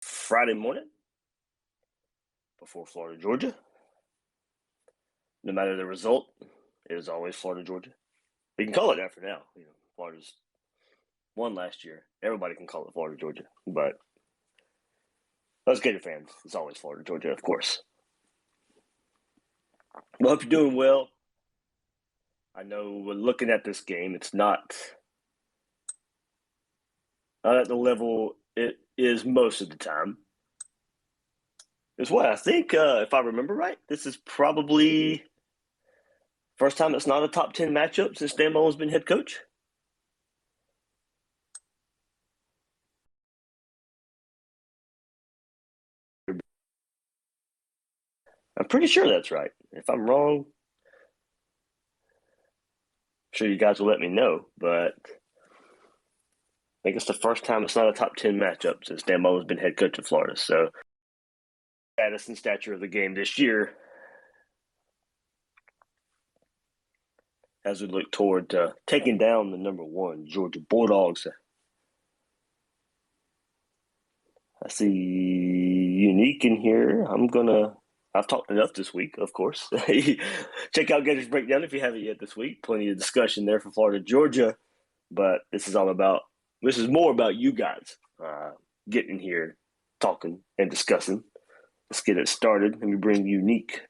Friday morning before Florida, Georgia. No matter the result, it is always Florida, Georgia. We can call it that for now. Florida's won last year. Everybody can call it Florida, Georgia. But us Gator fans, it's always Florida, Georgia, of course. Well, hope you're doing well. I know we're looking at this game. It's not at the level it is most of the time. It's what I think, if I remember right, this is probably first time it's not a top 10 matchup since Dan Mullen's been head coach. I'm pretty sure that's right. If I'm wrong, I'm sure you guys will let me know, but I think it's the first time it's not a top 10 matchup since Dan Mullen's been head coach of Florida. So, status and stature of the game this year as we look toward taking down the number one Georgia Bulldogs. I see Unique in here. I've talked enough this week, of course. Check out Gators Breakdown if you haven't yet this week. Plenty of discussion there for Florida, Georgia. But this is more about you guys getting here, talking and discussing. Let's get it started. Let me bring Unique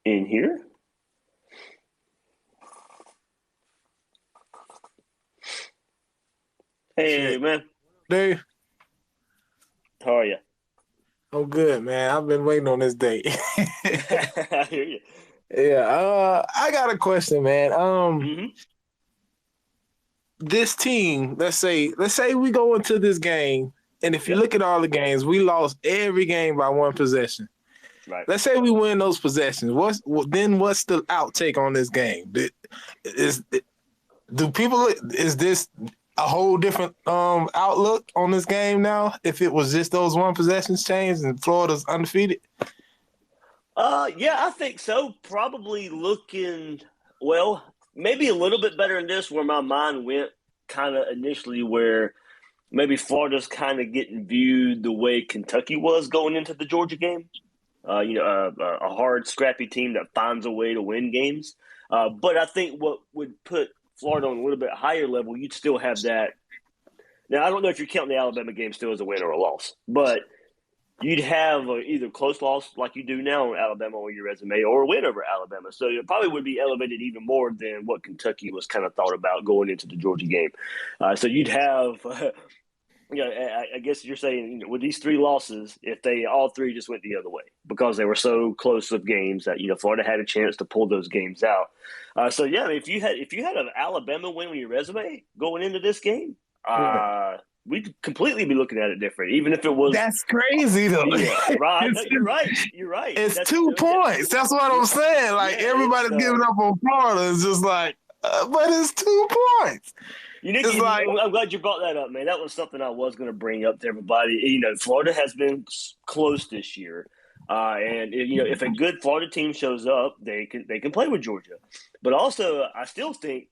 in here. Hey, man. Dave. How are you? I'm good, man. I've been waiting on this day. I hear you. Yeah. I got a question, man. This team, let's say we go into this game, and if you look at all the games, we lost every game by one possession. Right. Let's say we win those possessions. What's the outtake on this game? Is this a whole different outlook on this game now if it was just those one possessions changed and Florida's undefeated? Yeah, I think so. Probably looking, maybe a little bit better in this where my mind went kind of initially where maybe Florida's kind of getting viewed the way Kentucky was going into the Georgia game. A hard, scrappy team that finds a way to win games. But I think what would put Florida on a little bit higher level, you'd still have that. Now, I don't know if you're counting the Alabama game still as a win or a loss, but you'd have either close loss like you do now on Alabama on your resume or a win over Alabama. So it probably would be elevated even more than what Kentucky was kind of thought about going into the Georgia game. So you'd have I guess you're saying with these three losses, if they all three just went the other way because they were so close of games that Florida had a chance to pull those games out. If you had an Alabama win on your resume going into this game, we'd completely be looking at it different. Even if it was that's crazy though. Yeah, right. No, you're right. It's 2 points. That's what I'm saying. Like everybody's giving up on Florida. It's just like, but it's 2 points. I'm glad you brought that up, man. That was something I was going to bring up to everybody. Florida has been close this year, and if a good Florida team shows up, they can play with Georgia. But also, I still think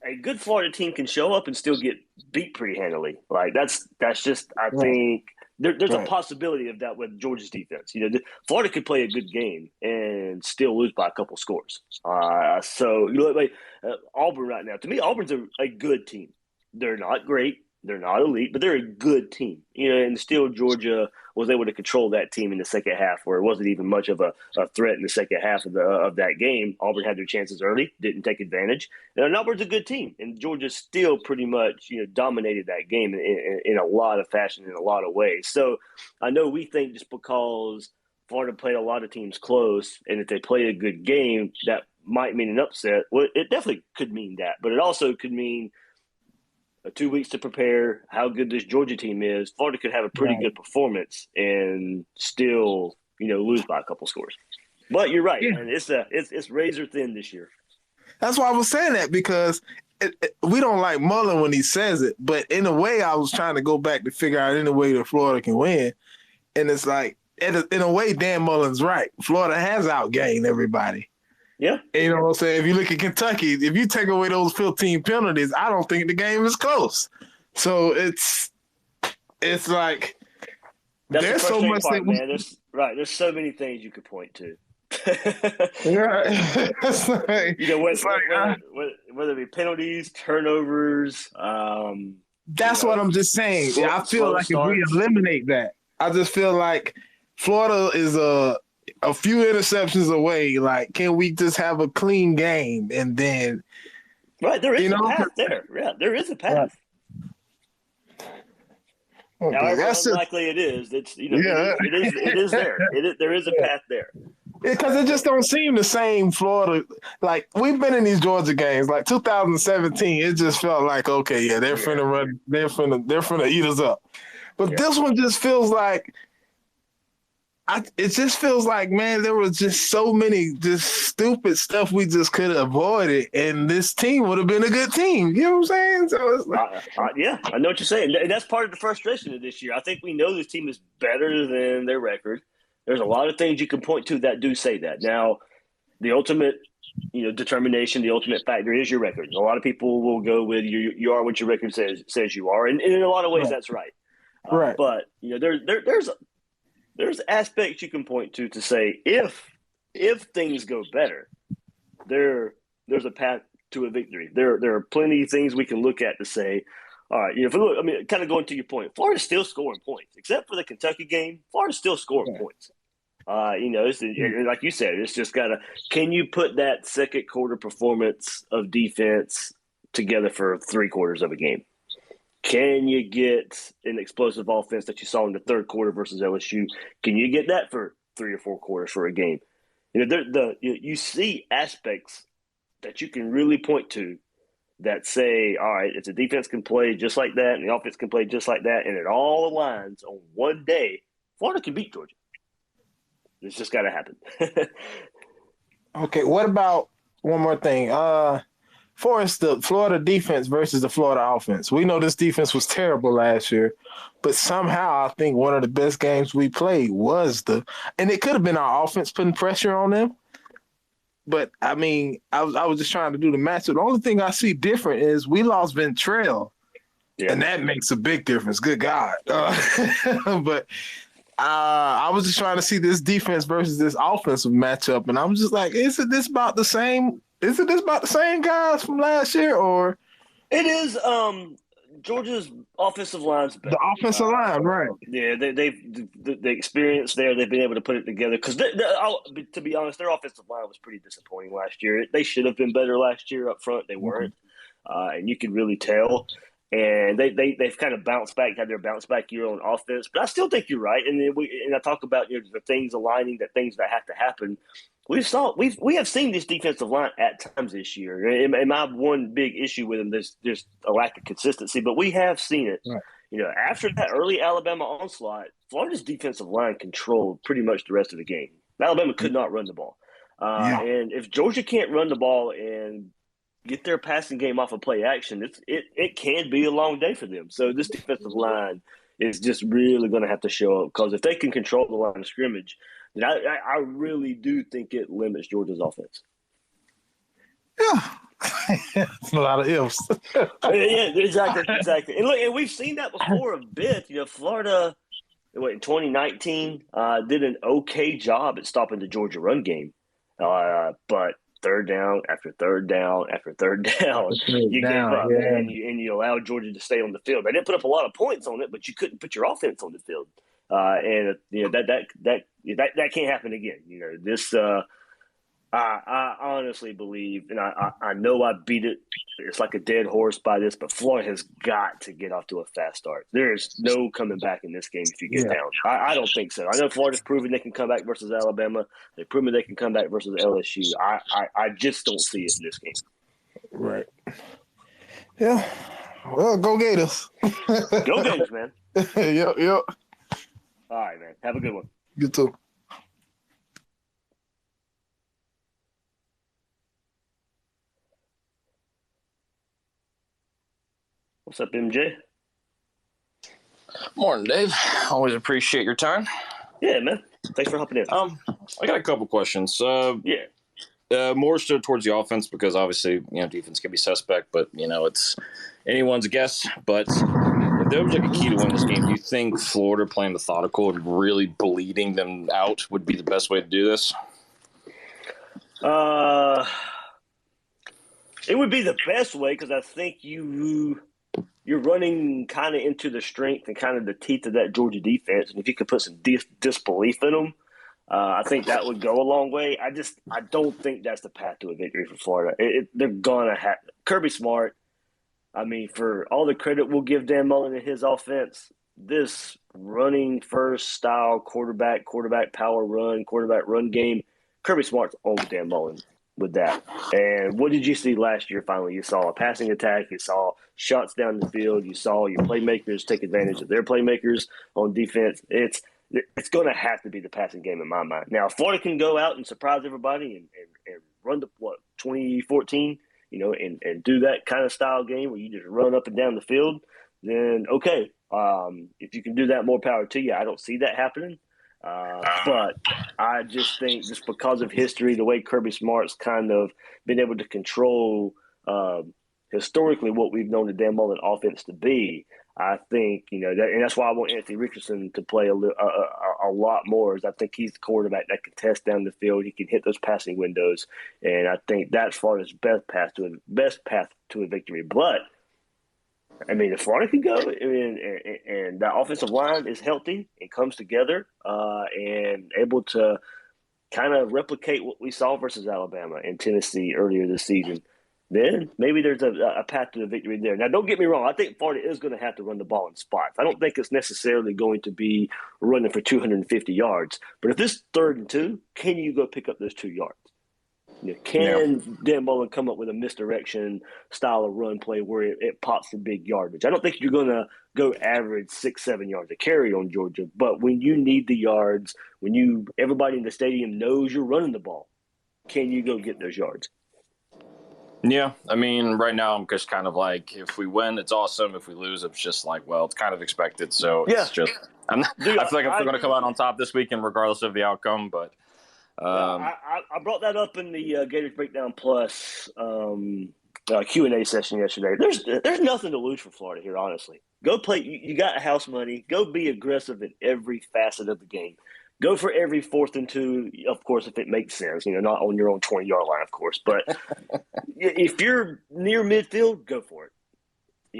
a good Florida team can show up and still get beat pretty handily. Like that's just I think there's a possibility of that with Georgia's defense. Florida could play a good game and still lose by a couple scores. Auburn right now, to me, Auburn's a good team. They're not great. They're not elite, but they're a good team. And still Georgia was able to control that team in the second half where it wasn't even much of a threat in the second half of that game. Auburn had their chances early, didn't take advantage. And Auburn's a good team, and Georgia still pretty much dominated that game in a lot of fashion, in a lot of ways. So I know we think just because Florida played a lot of teams close, and if they play a good game, that might mean an upset. Well, it definitely could mean that, but it also could mean 2 weeks to prepare how good this Georgia team is. Florida could have a pretty good performance and still, lose by a couple scores. But you're right, man. It's razor thin this year. That's why I was saying that because we don't like Mullen when he says it, but in a way, I was trying to go back to figure out any way that Florida can win, and it's like in a way, Dan Mullen's right. Florida has outgained everybody. Yeah. You know what I'm saying? If you look at Kentucky, if you take away those 15 penalties, I don't think the game is close. So it's like That's the there's so frustrating much that part, man. There's so many things you could point to. yeah, it's like, You know, it's like whether it be penalties, turnovers, you that's know, what I'm just saying. I feel slow like if we starts. eliminate that, I just feel like Florida is a few interceptions away. Like, can we just have a clean game and then Right, there is you a know? path there. Yeah, there is a Right. path. Okay, However that's just unlikely it is, it's yeah. it is there. There is a path there. Because it just don't seem the same Florida. Like we've been in these Georgia games, like 2017. It just felt like okay, yeah, they're finna run, they're finna eat us up. But this one just feels like, it just feels like, man, there was just so many just stupid stuff we just could have avoided, and this team would have been a good team. You know what I'm saying? So it's like, Yeah, I know what you're saying, and that's part of the frustration of this year. I think we know this team is better than their record. There's a lot of things you can point to that do say that. Now, the ultimate, determination, the ultimate factor is your record. A lot of people will go with you are what your record says you are, and in a lot of ways that's right. right. But there's aspects you can point to say if things go better, there's a path to a victory. There are plenty of things we can look at to say, all right, if we look, kind of going to your point, Florida's still scoring points, except for the Kentucky game. Florida's still scoring points. Like you said, it's just can you put that second quarter performance of defense together for 3/4 of a game? Can you get an explosive offense that you saw in the third quarter versus LSU? Can you get that for 3 or 4 quarters for a game? You see aspects that you can really point to that say, all right, if the defense can play just like that and the offense can play just like that, and it all aligns on one day, Florida can beat Georgia. It's just got to happen. Okay, what about one more thing? For instance, the Florida defense versus the Florida offense. We know this defense was terrible last year, but somehow I think one of the best games we played was and it could have been our offense putting pressure on them. But I was just trying to do the matchup. The only thing I see different is we lost Ventrell, and that makes a big difference. Good God! But I was just trying to see this defense versus this offensive matchup, and I'm just like, is it this about the same? Is it this about the same guys from last year, or it is? Georgia's offensive line's better. The offensive line, right? Yeah, the experience there. They've been able to put it together because, to be honest, their offensive line was pretty disappointing last year. They should have been better last year up front. They weren't, and you could really tell. And they've kind of bounced back, had their bounce back year on offense. But I still think you're right. And I talk about the things aligning, the things that have to happen. We have seen this defensive line at times this year. And my one big issue with them, there's a lack of consistency, but we have seen it. Right. After that early Alabama onslaught, Florida's defensive line controlled pretty much the rest of the game. Alabama could not run the ball. And if Georgia can't run the ball and get their passing game off of play action, it can be a long day for them. So this defensive line is just really going to have to show up, because if they can control the line of scrimmage, then I really do think it limits Georgia's offense. Yeah. It's a lot of ifs. Yeah, exactly. And look, and we've seen that before a bit. Florida, in 2019, did an okay job at stopping the Georgia run game. But third down after third down after third down, you gave up, and you allowed Georgia to stay on the field. They didn't put up a lot of points on it, but you couldn't put your offense on the field. And that can't happen again. This I honestly believe, and I know I beat it. It's like a dead horse by this, but Florida has got to get off to a fast start. There is no coming back in this game if you get down. I don't think so. I know Florida's proven they can come back versus Alabama. They've proven they can come back versus LSU. I just don't see it in this game. Right. Yeah. Well, go Gators. Go Gators, man. Yep. All right, man. Have a good one. You too. What's up, MJ? Morning, Dave. Always appreciate your time. Yeah, man. Thanks for hopping in. I got a couple questions. More so towards the offense, because obviously, defense can be suspect, but it's anyone's guess. But if there was like a key to win this game, do you think Florida playing methodical and really bleeding them out would be the best way to do this? It would be the best way because I think you're running kind of into the strength and kind of the teeth of that Georgia defense, and if you could put some disbelief in them, I think that would go a long way. I don't think that's the path to a victory for Florida. They're gonna have Kirby Smart. I mean, for all the credit we'll give Dan Mullen and his offense, this running first style quarterback power run, quarterback run game, Kirby Smart's on Dan Mullen with that. And what did you see last year finally? You saw a passing attack. You saw shots down the field. You saw your playmakers take advantage of their playmakers on defense. It's going to have to be the passing game in my mind. Now, if Florida can go out and surprise everybody and run the, 2014, and do that kind of style game where you just run up and down the field, then okay. If you can do that, more power to you. I don't see that happening. But I just think just because of history, the way Kirby Smart's kind of been able to control historically what we've known the Dan Mullen offense to be, I think, and that's why I want Anthony Richardson to play a lot more, is I think he's the quarterback that can test down the field. He can hit those passing windows, and I think that's Florida's best path to a victory. But I mean, if Florida can go, and that offensive line is healthy and comes together and able to kind of replicate what we saw versus Alabama and Tennessee earlier this season, then maybe there's a path to the victory there. Now, don't get me wrong. I think Florida is going to have to run the ball in spots. I don't think it's necessarily going to be running for 250 yards. But if it's 3rd and 2, can you go pick up those 2 yards? Can Dan Mullen come up with a misdirection style of run play where it pops the big yardage? I don't think you're going to go average 6-7 yards a carry on Georgia, but when you need the yards, when everybody in the stadium knows you're running the ball, can you go get those yards? Yeah, I mean, right now I'm just kind of like, if we win, it's awesome. If we lose, it's just like, well, it's kind of expected. So it's just, I feel like I'm going to come out on top this weekend regardless of the outcome, but. I brought that up in the Gators Breakdown Plus Q&A session yesterday. There's nothing to lose for Florida here, honestly. Go play. You got house money. Go be aggressive in every facet of the game. Go for every 4th and 2, of course, if it makes sense. Not on your own 20-yard line, of course. But if you're near midfield, go for it.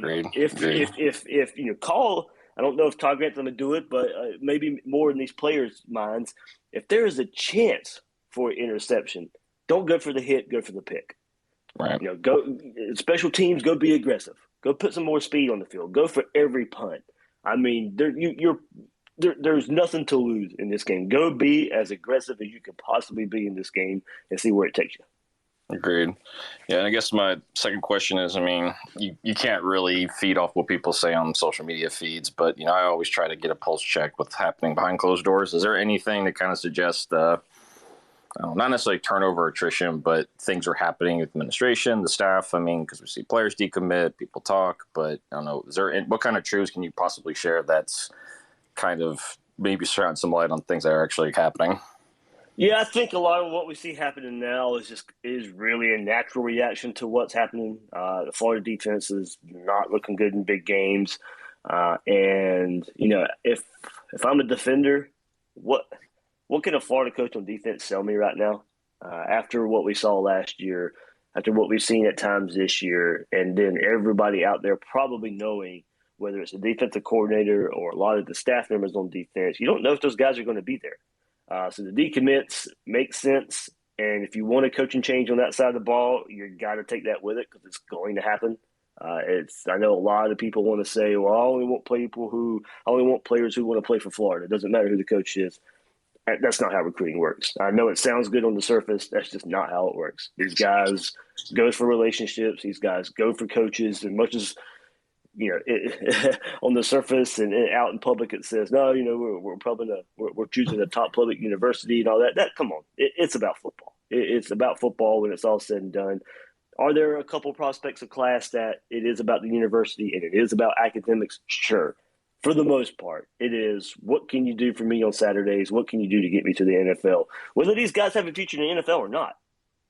Great. If call. I don't know if Todd Grant's going to do it, but maybe more in these players' minds. If there is a chance for an interception, don't go for the hit, go for the pick. Right. Go special teams, go be aggressive. Go put some more speed on the field. Go for every punt. I mean, there's nothing to lose in this game. Go be as aggressive as you can possibly be in this game and see where it takes you. Agreed. Yeah, and I guess my second question is, I mean, you can't really feed off what people say on social media feeds, but, I always try to get a pulse check what's happening behind closed doors. Is there anything that kind of suggests, not necessarily turnover, attrition, but things are happening with administration, the staff? I mean, because we see players decommit, people talk, but I don't know, what kind of truths can you possibly share that's kind of maybe shine some light on things that are actually happening? Yeah, I think a lot of what we see happening now is really a natural reaction to what's happening. The Florida defense is not looking good in big games, and if I'm a defender, what can a Florida coach on defense sell me right now? After what we saw last year, after what we've seen at times this year, and then everybody out there probably knowing whether it's a defensive coordinator or a lot of the staff members on defense, you don't know if those guys are going to be there. So the decommits make sense, and if you want a coaching change on that side of the ball, you got to take that with it because it's going to happen. I know a lot of people want to say, well, I only want players who want to play for Florida. It doesn't matter who the coach is. That's not how recruiting works. I know it sounds good on the surface. That's just not how it works. These guys go for relationships. These guys go for coaches. As much as on the surface and out in public, it says, no, we're choosing a top public university and all that. Come on, it's about football. It's about football when it's all said and done. Are there a couple prospects of class that it is about the university and it is about academics? Sure. For the most part, it is, what can you do for me on Saturdays? What can you do to get me to the NFL? Whether these guys have a future in the NFL or not,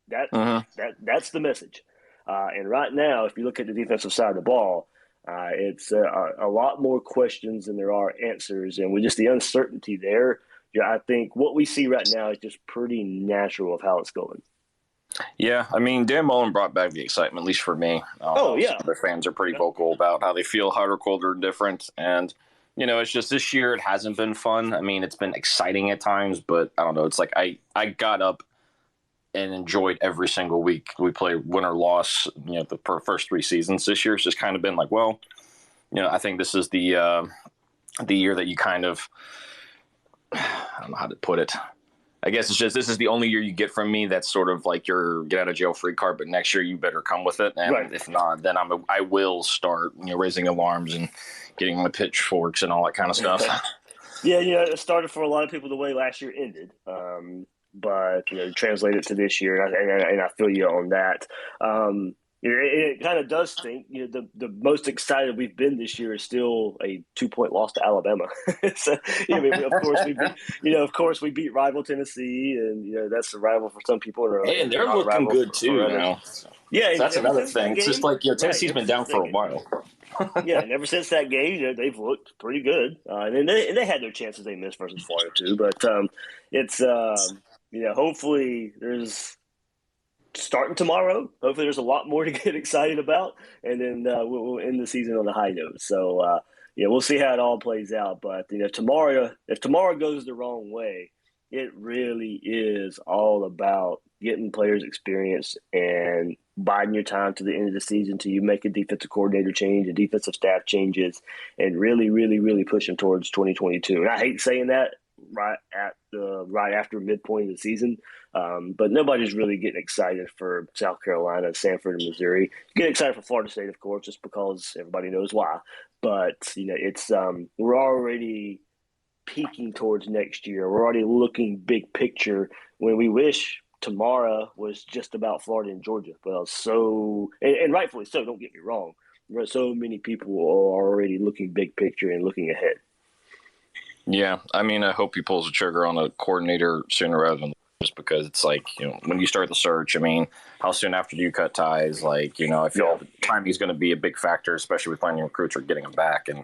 that's the message. And right now, if you look at the defensive side of the ball, It's a lot more questions than there are answers, and with just the uncertainty there, yeah, I think what we see right now is just pretty natural of how it's going. Yeah, I mean, Dan Mullen brought back the excitement, at least for me. Oh yeah, some of the fans are pretty vocal about how they feel hot or cold or different, and it's just this year it hasn't been fun. I mean, it's been exciting at times, but I don't know. It's like I got up and enjoyed every single week we play, win or loss. The first 3 seasons. This year it's just kind of been like, well, I think this is the year that you kind of, I don't know how to put it. I guess it's just this is the only year you get from me that's sort of like your get out of jail free card. But next year you better come with it, and right. If not, then I will start raising alarms and getting my pitchforks and all that kind of stuff. Yeah, it started for a lot of people the way last year ended. But translate it to this year, and I feel you on that. It kind of does think the most excited we've been this year is still a 2-point loss to Alabama. So, of course we beat rival Tennessee, and that's the rival for some people. And they're looking good too now. Yeah, so that's another thing. It's just like Tennessee's been down for a while. Yeah, and ever since that game, they've looked pretty good. And they had their chances they missed versus Florida too. But it's hopefully there's. Starting tomorrow, hopefully there's a lot more to get excited about, and then we'll end the season on a high note. So, we'll see how it all plays out. But, tomorrow, if tomorrow goes the wrong way, it really is all about getting players experience and biding your time to the end of the season till you make a defensive coordinator change, a defensive staff changes, and really, really, really push them towards 2022. And I hate saying that right after midpoint of the season. But nobody's really getting excited for South Carolina, Sanford, and Missouri. Get excited for Florida State, of course, just because everybody knows why. But it's we're already peaking towards next year. We're already looking big picture when we wish tomorrow was just about Florida and Georgia. Well, and rightfully so. Don't get me wrong. So many people are already looking big picture and looking ahead. Yeah, I mean, I hope he pulls the trigger on a coordinator sooner rather than just because it's like, when you start the search, I mean, how soon after do you cut ties? Like, I feel timing is going to be a big factor, especially with finding recruits or getting them back. And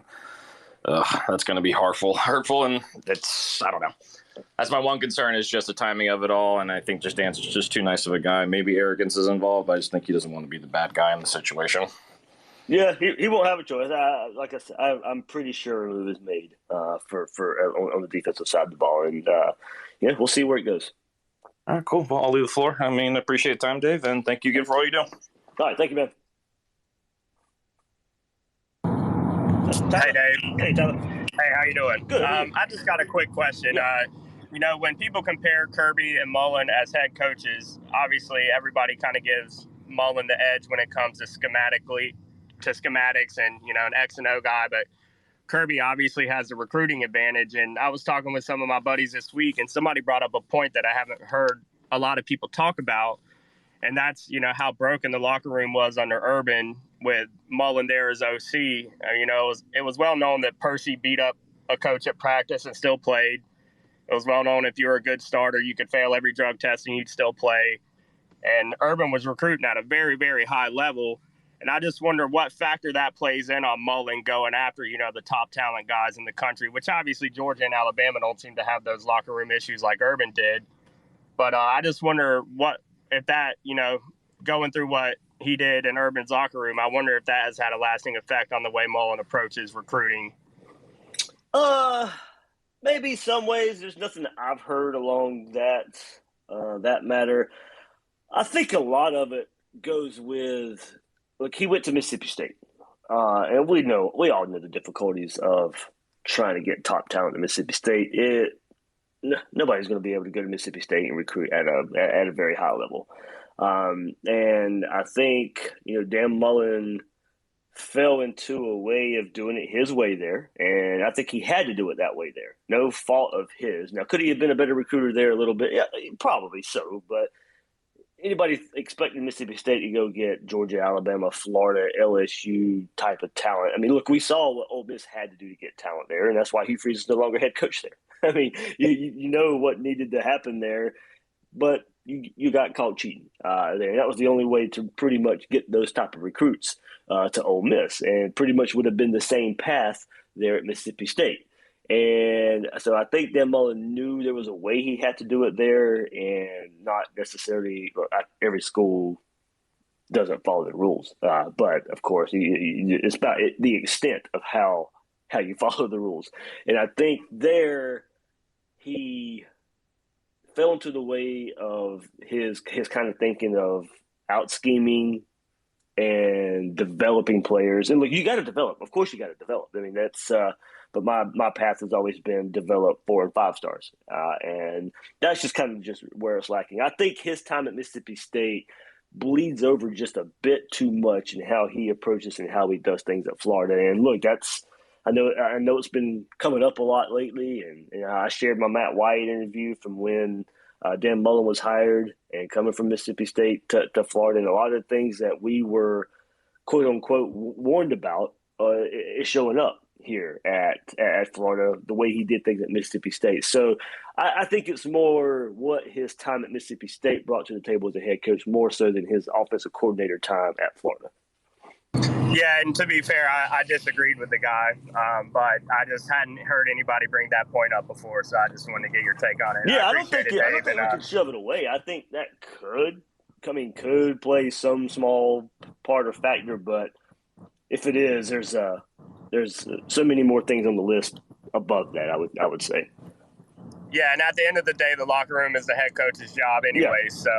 that's going to be hurtful. And I don't know. That's my one concern is just the timing of it all. And I think just Dan's just too nice of a guy. Maybe arrogance is involved, but I just think he doesn't want to be the bad guy in the situation. Yeah, he won't have a choice. Like I said, I'm pretty sure a move is made for on the defensive side of the ball, and we'll see where it goes. All right, cool. Well, I'll leave the floor. I mean, appreciate the time, Dave, and thank you again for all you do. All right, thank you, man. Hey, Dave. Hey, Tyler. Hey, how you doing? Good. I just got a quick question. Yeah. When people compare Kirby and Mullen as head coaches, obviously everybody kind of gives Mullen the edge when it comes to schematics and, an X and O guy, but Kirby obviously has the recruiting advantage. And I was talking with some of my buddies this week, and somebody brought up a point that I haven't heard a lot of people talk about. And that's, how broken the locker room was under Urban with Mullen there as OC. It was well known that Percy beat up a coach at practice and still played. It was well known if you were a good starter, you could fail every drug test and you'd still play. And Urban was recruiting at a very, very high level. And I just wonder what factor that plays in on Mullen going after, the top talent guys in the country, which obviously Georgia and Alabama don't seem to have those locker room issues like Urban did. But I just wonder if that, going through what he did in Urban's locker room, I wonder if that has had a lasting effect on the way Mullen approaches recruiting. Maybe some ways. There's nothing that I've heard along that matter. I think a lot of it goes with, look, he went to Mississippi State, and we all know the difficulties of trying to get top talent at Mississippi State. Nobody's going to be able to go to Mississippi State and recruit at a very high level. And I think, Dan Mullen fell into a way of doing it his way there. And I think he had to do it that way there. No fault of his. Now, could he have been a better recruiter there a little bit? Yeah, probably so. But anybody expecting Mississippi State to go get Georgia, Alabama, Florida, LSU type of talent. I mean, look, we saw what Ole Miss had to do to get talent there, and that's why Hugh Freeze is no longer head coach there. I mean, you know what needed to happen there. But, you got caught cheating there. That was the only way to pretty much get those type of recruits to Ole Miss, and pretty much would have been the same path there at Mississippi State. And so I think Dan Mullen knew there was a way he had to do it there, and not necessarily every school doesn't follow the rules. But of course, it's about the extent of how you follow the rules. And I think there he fell into the way of his kind of thinking of out scheming and developing players. And look, you got to develop. Of course, you got to develop. I mean, that's. But my path has always been develop 4 and 5 stars, and that's just kind of just where it's lacking. I think his time at Mississippi State bleeds over just a bit too much in how he approaches and how he does things at Florida. And look, I know it's been coming up a lot lately, and I shared my Matt White interview from when Dan Mullen was hired and coming from Mississippi State to Florida, and a lot of the things that we were quote unquote warned about is showing up here at Florida, the way he did things at Mississippi State. So I think it's more what his time at Mississippi State brought to the table as a head coach, more so than his offensive coordinator time at Florida. Yeah, and to be fair, I disagreed with the guy, but I just hadn't heard anybody bring that point up before, so I just wanted to get your take on it. Yeah, I don't think we can shove it away. I think that could play some small part or factor, but if it is, there's so many more things on the list above that, I would say. Yeah, and at the end of the day, the locker room is the head coach's job anyway. Yeah. So,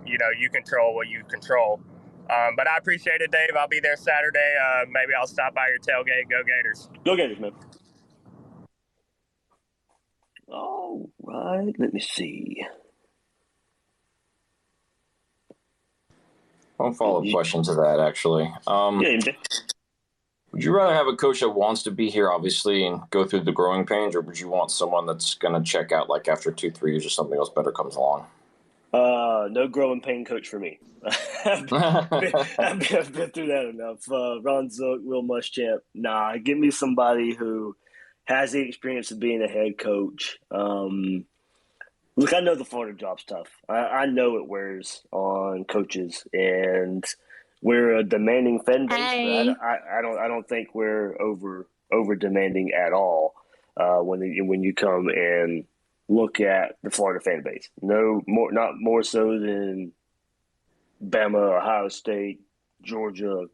you control what you control. But I appreciate it, Dave. I'll be there Saturday. Maybe I'll stop by your tailgate. Go Gators. Go Gators, man. All right, let me see. One follow-up question to that, actually. Would you rather have a coach that wants to be here, obviously, and go through the growing pains, or would you want someone that's going to check out like after 2-3 years or something else better comes along? No growing pain coach for me. I've been through that enough. Ron Zook, Will Muschamp. Nah, give me somebody who has the experience of being a head coach. Look, I know the Florida job's tough. I know it wears on coaches, and we're a demanding fan base. Hey. But I don't think we're over demanding at all when you come and look at the Florida fan base. Not more so than Bama, Ohio State, Georgia,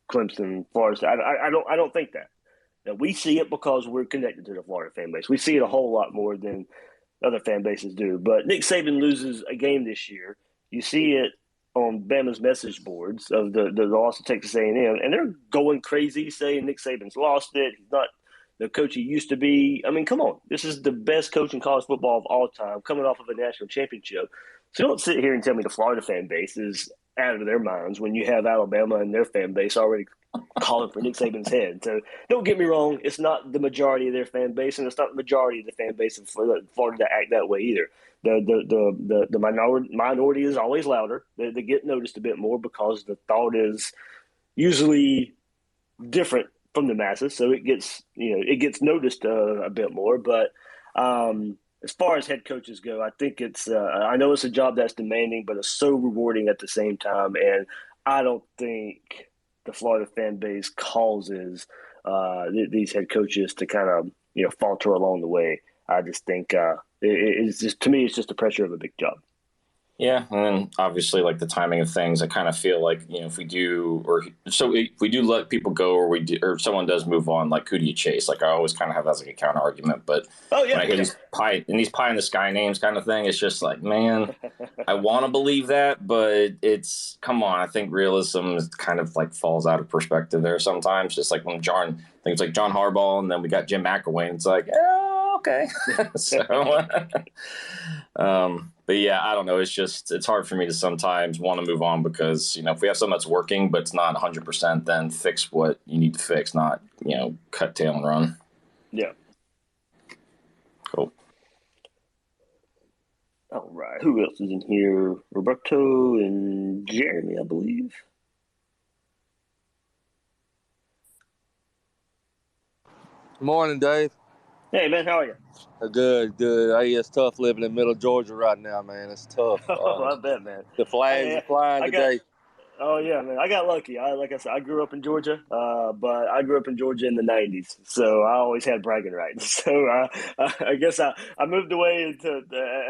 Clemson, Florida State. I don't think that. Now, we see it because we're connected to the Florida fan base. We see it a whole lot more than other fan bases do. But Nick Saban loses a game this year. You see it on Bama's message boards of the loss to Texas A&M, and they're going crazy saying Nick Saban's lost it. He's not the coach he used to be. I mean, come on. This is the best coach in college football of all time, coming off of a national championship. So don't sit here and tell me the Florida fan base is out of their minds when you have Alabama and their fan base already calling for Nick Saban's head. So don't get me wrong. It's not the majority of their fan base, and it's not the majority of the fan base of Florida to act that way either. The minority is always louder. They get noticed a bit more because the thought is usually different from the masses, so it gets noticed a bit more. But as far as head coaches go, I think it's I know it's a job that's demanding, but it's so rewarding at the same time. And I don't think the Florida fan base causes these head coaches to kind of falter along the way. I just think it's just, to me, it's just the pressure of a big job. Yeah, and then obviously, like the timing of things, I kind of feel like if we do let people go, or someone does move on, like who do you chase? Like I always kind of have that as like a counter argument, but when I hear these pie in the sky names kind of thing, it's just like, man, I want to believe that, but it's come on. I think realism kind of like falls out of perspective there sometimes. Just like when things like John Harbaugh, and then we got Jim McElwain. It's like, okay, so. But yeah, I don't know. It's hard for me to sometimes want to move on because, if we have something that's working, but it's not 100%, then fix what you need to fix, not, cut tail and run. Yeah. Cool. All right. Who else is in here? Roberto and Jeremy, I believe. Good morning, Dave. Hey, man, how are you? Good, good. Hey, it's tough living in middle Georgia right now, man. It's tough. Oh, I bet, man. The flags are flying I got. today. Oh yeah, man. I got lucky. Like I said, I grew up in Georgia, but I grew up in Georgia in the '90s, so I always had bragging rights. So I guess I moved away at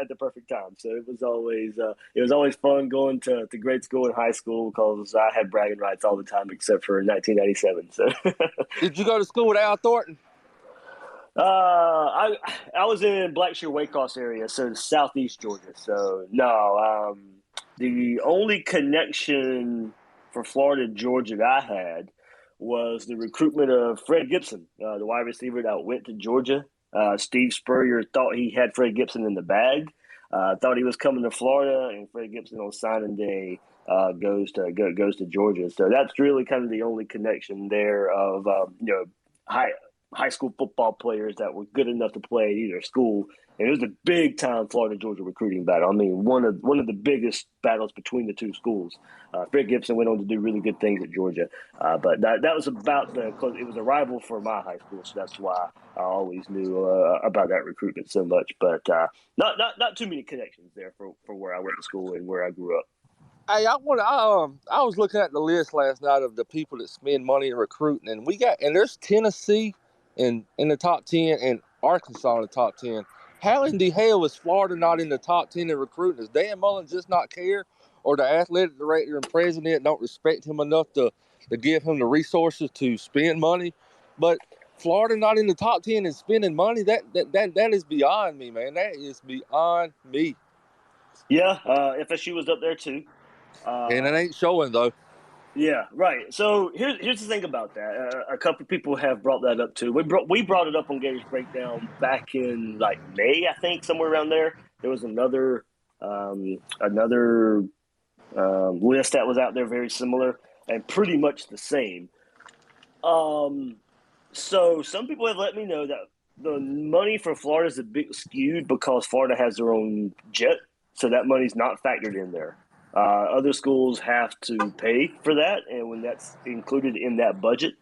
the perfect time. So it was always fun going to grade school and high school because I had bragging rights all the time except for 1997. So Did you go to school with Al Thornton? I was in Blackshear Waycross area, so southeast Georgia. So no, the only connection for Florida and Georgia that I had was the recruitment of Fred Gibson, the wide receiver that went to Georgia. Steve Spurrier thought he had Fred Gibson in the bag. Thought he was coming to Florida, and Fred Gibson on signing day goes to Georgia. So that's really kind of the only connection there of high school football players that were good enough to play at either school. And it was a big time Florida Georgia recruiting battle. I mean, one of the biggest battles between the two schools. Fred Gibson went on to do really good things at Georgia, but that was because it was a rival for my high school, so that's why I always knew about that recruitment so much. But not too many connections there for where I went to school and where I grew up. Hey, I was looking at the list last night of the people that spend money in recruiting, and there's Tennessee in the top 10 and Arkansas in the top 10. How in the hell is Florida not in the top 10 in recruiting? Does Dan Mullen just not care, or the athletic director and president don't respect him enough to give him the resources to spend money? But Florida not in the top 10 and spending money, that is beyond me, man. That is beyond me. Yeah, FSU was up there too. And it ain't showing, though. Yeah, right. So here's the thing about that. A couple of people have brought that up too. We brought it up on Gators Breakdown back in like May, I think, somewhere around there. There was another list that was out there very similar and pretty much the same. So some people have let me know that the money for Florida is a bit skewed because Florida has their own jet, so that money's not factored in there. Other schools have to pay for that, and when that's included in that budget,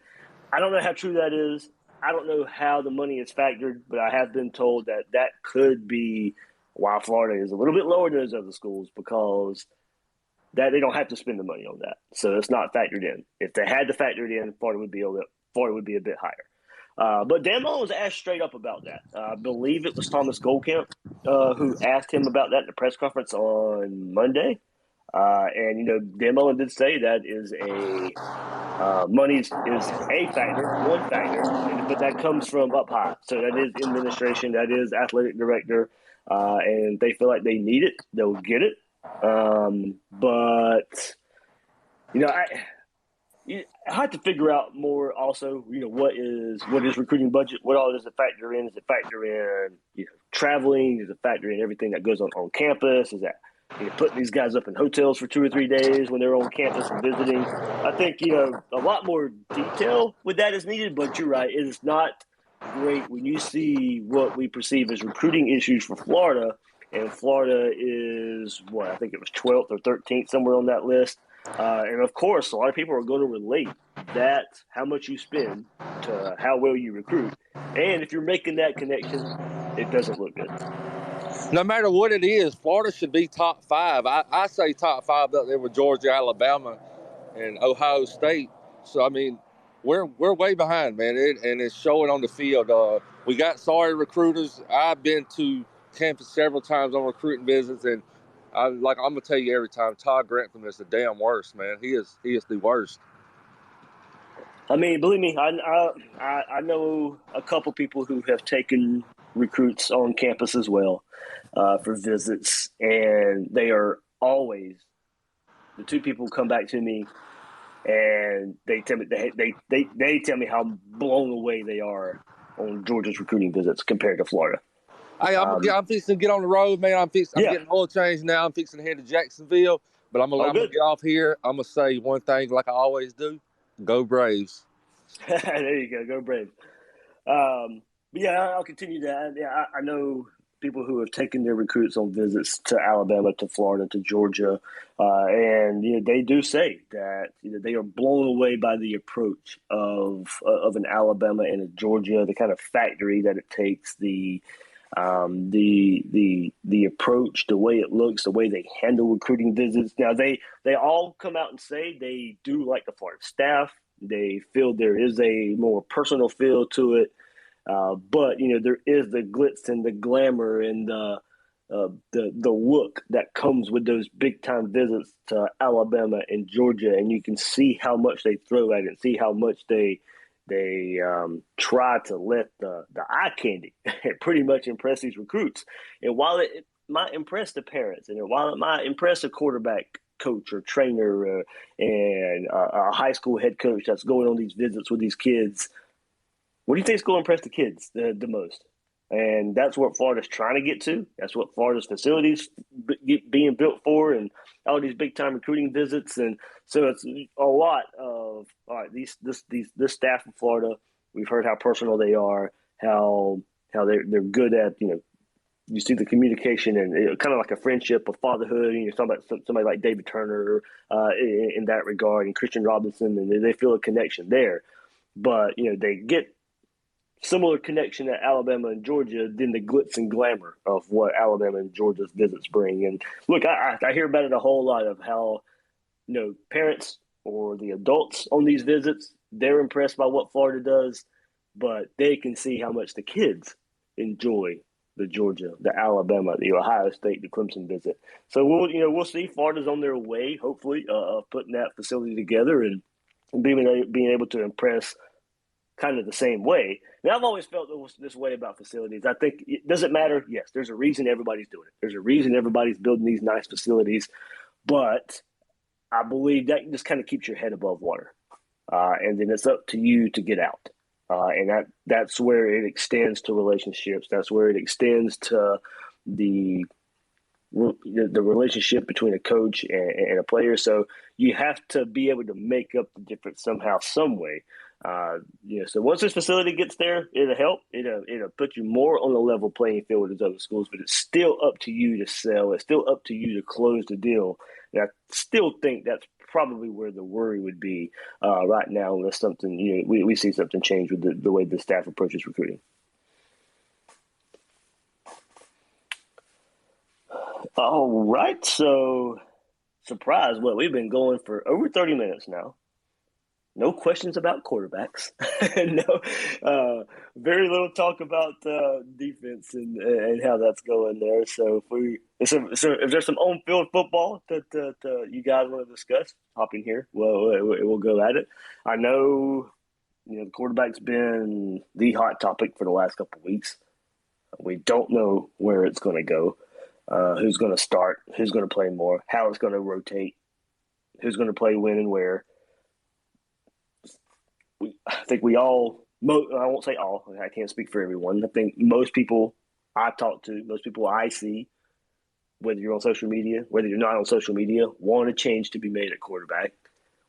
I don't know how true that is. I don't know how the money is factored, but I have been told that could be why Florida is a little bit lower than those other schools because that they don't have to spend the money on that, so it's not factored in. If they had to factor it in, Florida would be a bit higher. But Dan Mullen was asked straight up about that. I believe it was Thomas Goldcamp who asked him about that in the press conference on Monday. And Dan Mullen did say that is money is a factor, one factor, but that comes from up high. So that is administration, that is athletic director, and they feel like they need it, they'll get it. But I have to figure out more. Also, what is recruiting budget? What all does it factor in? Does it factor in traveling? Does it factor in everything that goes on campus? Is that putting these guys up in hotels for 2 or 3 days when they're on campus and visiting? I think a lot more detail with that is needed. But you're right; it is not great when you see what we perceive as recruiting issues for Florida, and Florida is what I think it was 12th or 13th somewhere on that list. And of course, a lot of people are going to relate that how much you spend to how well you recruit. And if you're making that connection, it doesn't look good. No matter what it is, Florida should be top 5. I say top 5 up there with Georgia, Alabama, and Ohio State. So, I mean, we're way behind, man, and it's showing on the field. We got sorry recruiters. I've been to campus several times on recruiting visits, and I'm going to tell you every time, Todd Grantham is the damn worst, man. He is the worst. I mean, believe me, I know a couple people who have taken recruits on campus as well for visits, and they are always the two people come back to me, and they tell me they tell me how blown away they are on Georgia's recruiting visits compared to Florida. Hey, I'm fixing to get on the road, man. I'm getting oil change now. I'm fixing to head to Jacksonville, but I'm gonna get off here. I'm gonna say one thing like I always do: go Braves. There you go Braves. But yeah, I'll continue that. Yeah, I know people who have taken their recruits on visits to Alabama, to Florida, to Georgia, and they do say that they are blown away by the approach of an Alabama and a Georgia, the kind of factory that it takes, the approach, the way it looks, the way they handle recruiting visits. Now they all come out and say they do like the Florida staff. They feel there is a more personal feel to it. But there is the glitz and the glamour and the look that comes with those big time visits to Alabama and Georgia, and you can see how much they throw at it, and see how much they try to let the eye candy pretty much impress these recruits. And while it might impress the parents, and while it might impress a quarterback coach or trainer and a high school head coach that's going on these visits with these kids, what do you think is going to impress the kids the most? And that's what Florida's trying to get to. That's what Florida's facilities being built for, and all these big time recruiting visits. And so it's a lot of all right. This staff in Florida, we've heard how personal they are, how they're good at you see the communication and kind of like a friendship, a fatherhood. And you're talking about somebody like David Turner in that regard, and Christian Robinson, and they feel a connection there. But they get similar connection at Alabama and Georgia than the glitz and glamour of what Alabama and Georgia's visits bring. And look, I hear about it a whole lot of how parents or the adults on these visits, they're impressed by what Florida does, but they can see how much the kids enjoy the Georgia, the Alabama, the Ohio State, the Clemson visit. So we'll see. Florida's on their way, hopefully, of putting that facility together and being able to impress kind of the same way. Now, I've always felt this way about facilities. I think it doesn't matter. Yes, there's a reason everybody's doing it. There's a reason everybody's building these nice facilities. But I believe that just kind of keeps your head above water. And then it's up to you to get out. And that's where it extends to relationships. That's where it extends to the relationship between a coach and a player. So you have to be able to make up the difference somehow, some way. So once this facility gets there, it'll help. It'll put you more on a level playing field with those other schools, but it's still up to you to sell. It's still up to you to close the deal. And I still think that's probably where the worry would be right now, unless something, we see something change with the way the staff approaches recruiting. All right. So, surprise, we've been going for over 30 minutes now. No questions about quarterbacks. No, very little talk about defense and how that's going there. So if there's some on-field football that you guys want to discuss, hop in here. We'll go at it. I know the quarterback's been the hot topic for the last couple of weeks. We don't know where it's going to go, who's going to start, who's going to play more, how it's going to rotate, who's going to play when and where. I think I won't say all, I can't speak for everyone. I think most people I talk to, most people I see, whether you're on social media, whether you're not on social media, want a change to be made at quarterback,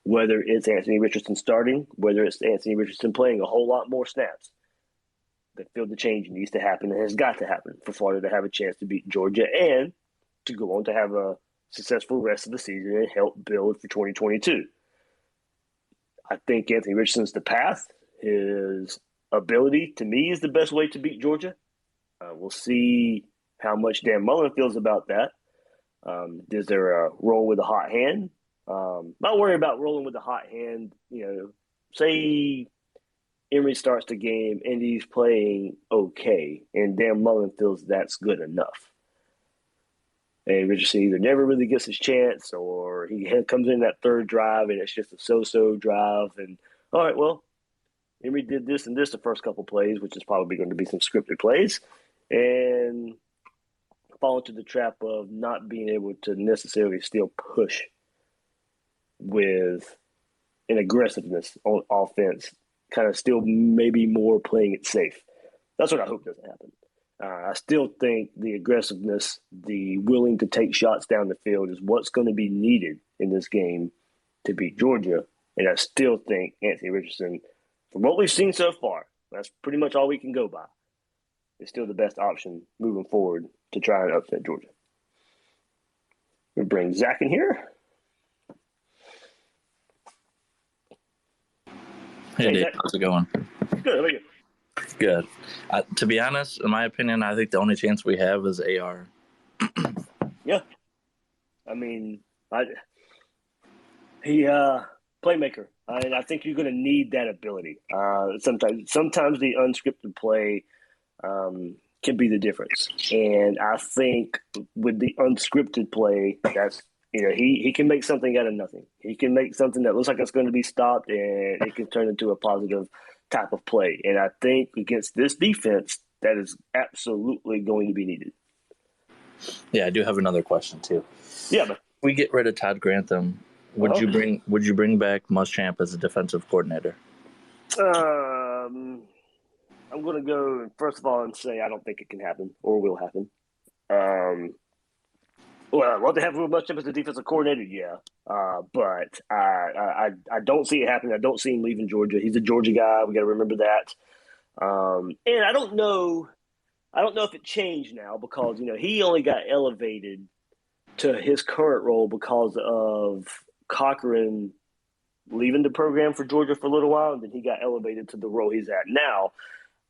whether it's Anthony Richardson starting, whether it's Anthony Richardson playing a whole lot more snaps. They feel the change needs to happen and has got to happen for Florida to have a chance to beat Georgia and to go on to have a successful rest of the season and help build for 2022. I think Anthony Richardson's the path. His ability, to me, is the best way to beat Georgia. We'll see how much Dan Mullen feels about that. Is there a roll with a hot hand? Not worry about rolling with a hot hand. Say Emory starts the game and he's playing okay, and Dan Mullen feels that's good enough. And Richardson either never really gets his chance, or he comes in that third drive and it's just a so-so drive. And all right, well, Emory did this and this the first couple plays, which is probably going to be some scripted plays, and fall into the trap of not being able to necessarily still push with an aggressiveness on offense, kind of still maybe more playing it safe. That's what I hope doesn't happen. I still think the aggressiveness, the willing to take shots down the field is what's going to be needed in this game to beat Georgia. And I still think Anthony Richardson, from what we've seen so far, that's pretty much all we can go by, is still the best option moving forward to try and upset Georgia. We'll bring Zach in here. Hey, Dave, how's it going? Good. How about you? Good. To be honest, in my opinion, I think the only chance we have is AR. Yeah. I mean, playmaker. I think you're going to need that ability. Sometimes the unscripted play can be the difference. And I think with the unscripted play, that's he can make something out of nothing. He can make something that looks like it's going to be stopped, and it can turn into a positive type of play. And I think against this defense, that is absolutely going to be needed. Yeah, I do have another question too. Yeah, but we get rid of Todd Grantham. Would you bring back Muschamp as a defensive coordinator? I'm going to go first of all and say I don't think it can happen or will happen. Well, I'd love to have Will Muschamp as the defensive coordinator, yeah. But I don't see it happening. I don't see him leaving Georgia. He's a Georgia guy. We got to remember that. And I don't know if it changed now because he only got elevated to his current role because of Cochran leaving the program for Georgia for a little while, and then he got elevated to the role he's at now.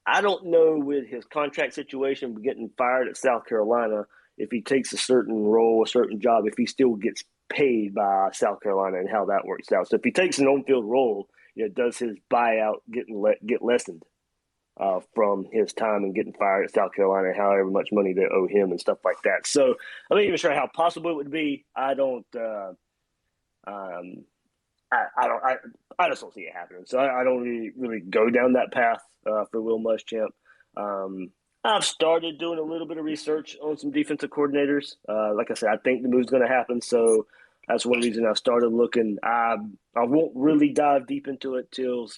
I don't know with his contract situation, getting fired at South Carolina, if he takes a certain role, a certain job, if he still gets paid by South Carolina and how that works out. So if he takes an on-field role, does his buyout get lessened from his time and getting fired at South Carolina and however much money they owe him and stuff like that. So I'm not even sure how possible it would be. I just don't see it happening. So I don't really go down that path for Will Muschamp. I've started doing a little bit of research on some defensive coordinators. Like I said, I think the move's going to happen. So that's one reason I've started looking. I won't really dive deep into it till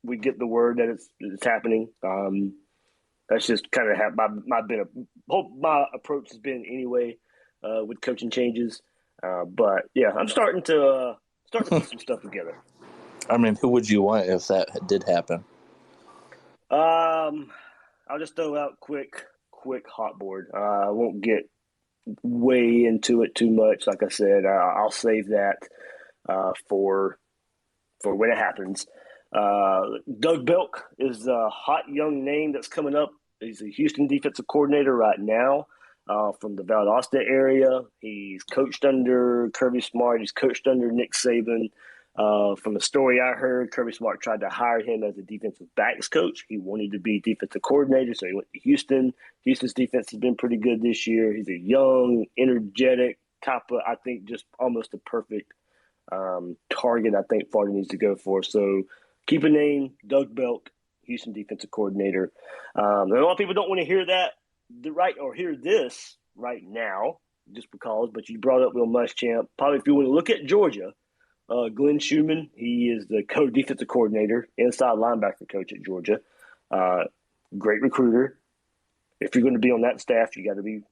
we get the word that it's happening. That's just kind of my approach has been anyway with coaching changes. But yeah, I'm starting to put some stuff together. I mean, who would you want if that did happen? I'll just throw out quick hot board. I won't get way into it too much. Like I said, I'll save that for when it happens. Doug Belk is a hot young name that's coming up. He's a Houston defensive coordinator right now from the Valdosta area. He's coached under Kirby Smart. He's coached under Nick Saban. From the story I heard, Kirby Smart tried to hire him as a defensive backs coach. He wanted to be defensive coordinator, so he went to Houston. Houston's defense has been pretty good this year. He's a young, energetic type of, I think, just almost a perfect target I think Florida needs to go for. So keep a name, Doug Belk, Houston defensive coordinator. And a lot of people don't want to hear that or hear this right now just because, but you brought up Will Muschamp. Probably if you want to look at Georgia, Glenn Schumann, he is the defensive coordinator, inside linebacker coach at Georgia. Great recruiter. If you're going to be on that staff, you got to be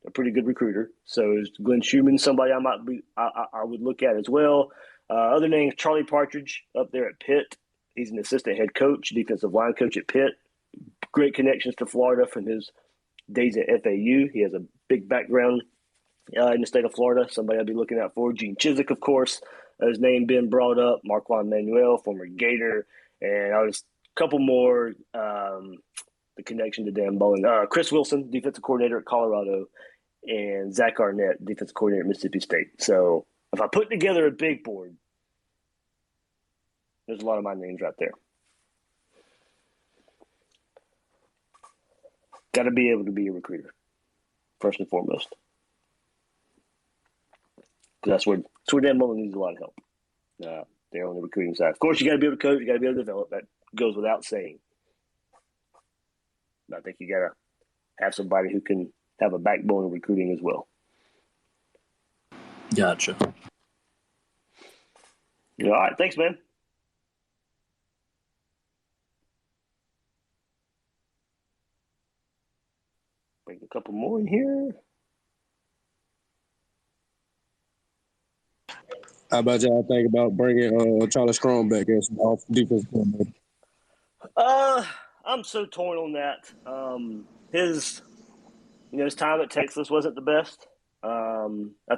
a pretty good recruiter. So is Glenn Schumann somebody I would look at as well. Other names, Charlie Partridge up there at Pitt. He's an assistant head coach, defensive line coach at Pitt. Great connections to Florida from his days at FAU. He has a big background in the state of Florida. Somebody I'd be looking out for. Gene Chizik, of course. His name been brought up. Marquand Manuel, former Gator. And a couple more, the connection to Dan Mullen. Chris Wilson, defensive coordinator at Colorado. And Zach Arnett, defensive coordinator at Mississippi State. So if I put together a big board, there's a lot of my names right there. Got to be able to be a recruiter, first and foremost. That's where Dan Mullen needs a lot of help. They're on the recruiting side. Of course, you got to be able to coach. You got to be able to develop. That goes without saying. But I think you got to have somebody who can have a backbone in recruiting as well. Gotcha. All right. Thanks, man. Bring a couple more in here. How about y'all think about bringing Charlie Strong back as off defense coordinator? I'm so torn on that. his time at Texas wasn't the best. I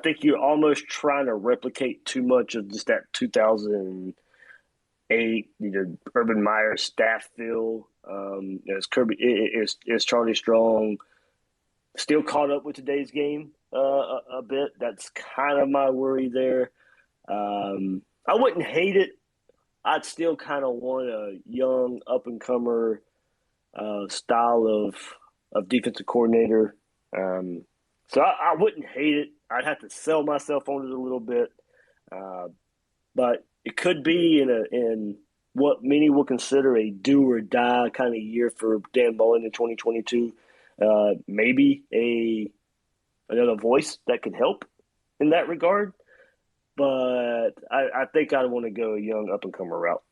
think you're almost trying to replicate too much of just that 2008, Urban Meyer staff feel. Is Charlie Strong still caught up with today's game a bit? That's kind of my worry there. I wouldn't hate it. I'd still kind of want a young up-and-comer style of defensive coordinator. So I wouldn't hate it. I'd have to sell myself on it a little bit. But it could be in what many will consider a do-or-die kind of year for Dan Mullen in 2022. Maybe another voice that could help in that regard. But I think I'd want to go a young up-and-comer route.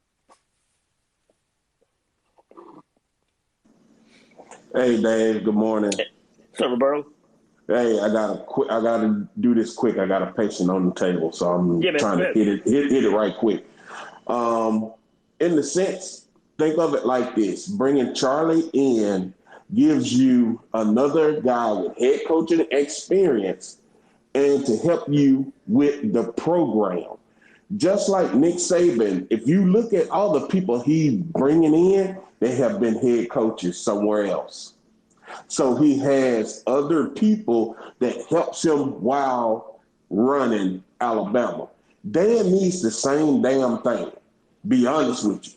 Hey, Dave. Good morning. What's up, Roberto? Hey, I gotta do this quick. I got a patient on the table, so I'm trying to hit it right quick. In the sense, think of it like this: bringing Charlie in gives you another guy with head coaching experience and to help you with the program. Just like Nick Saban, if you look at all the people he's bringing in, they have been head coaches somewhere else. So he has other people that helps him while running Alabama. Dan needs the same damn thing, be honest with you,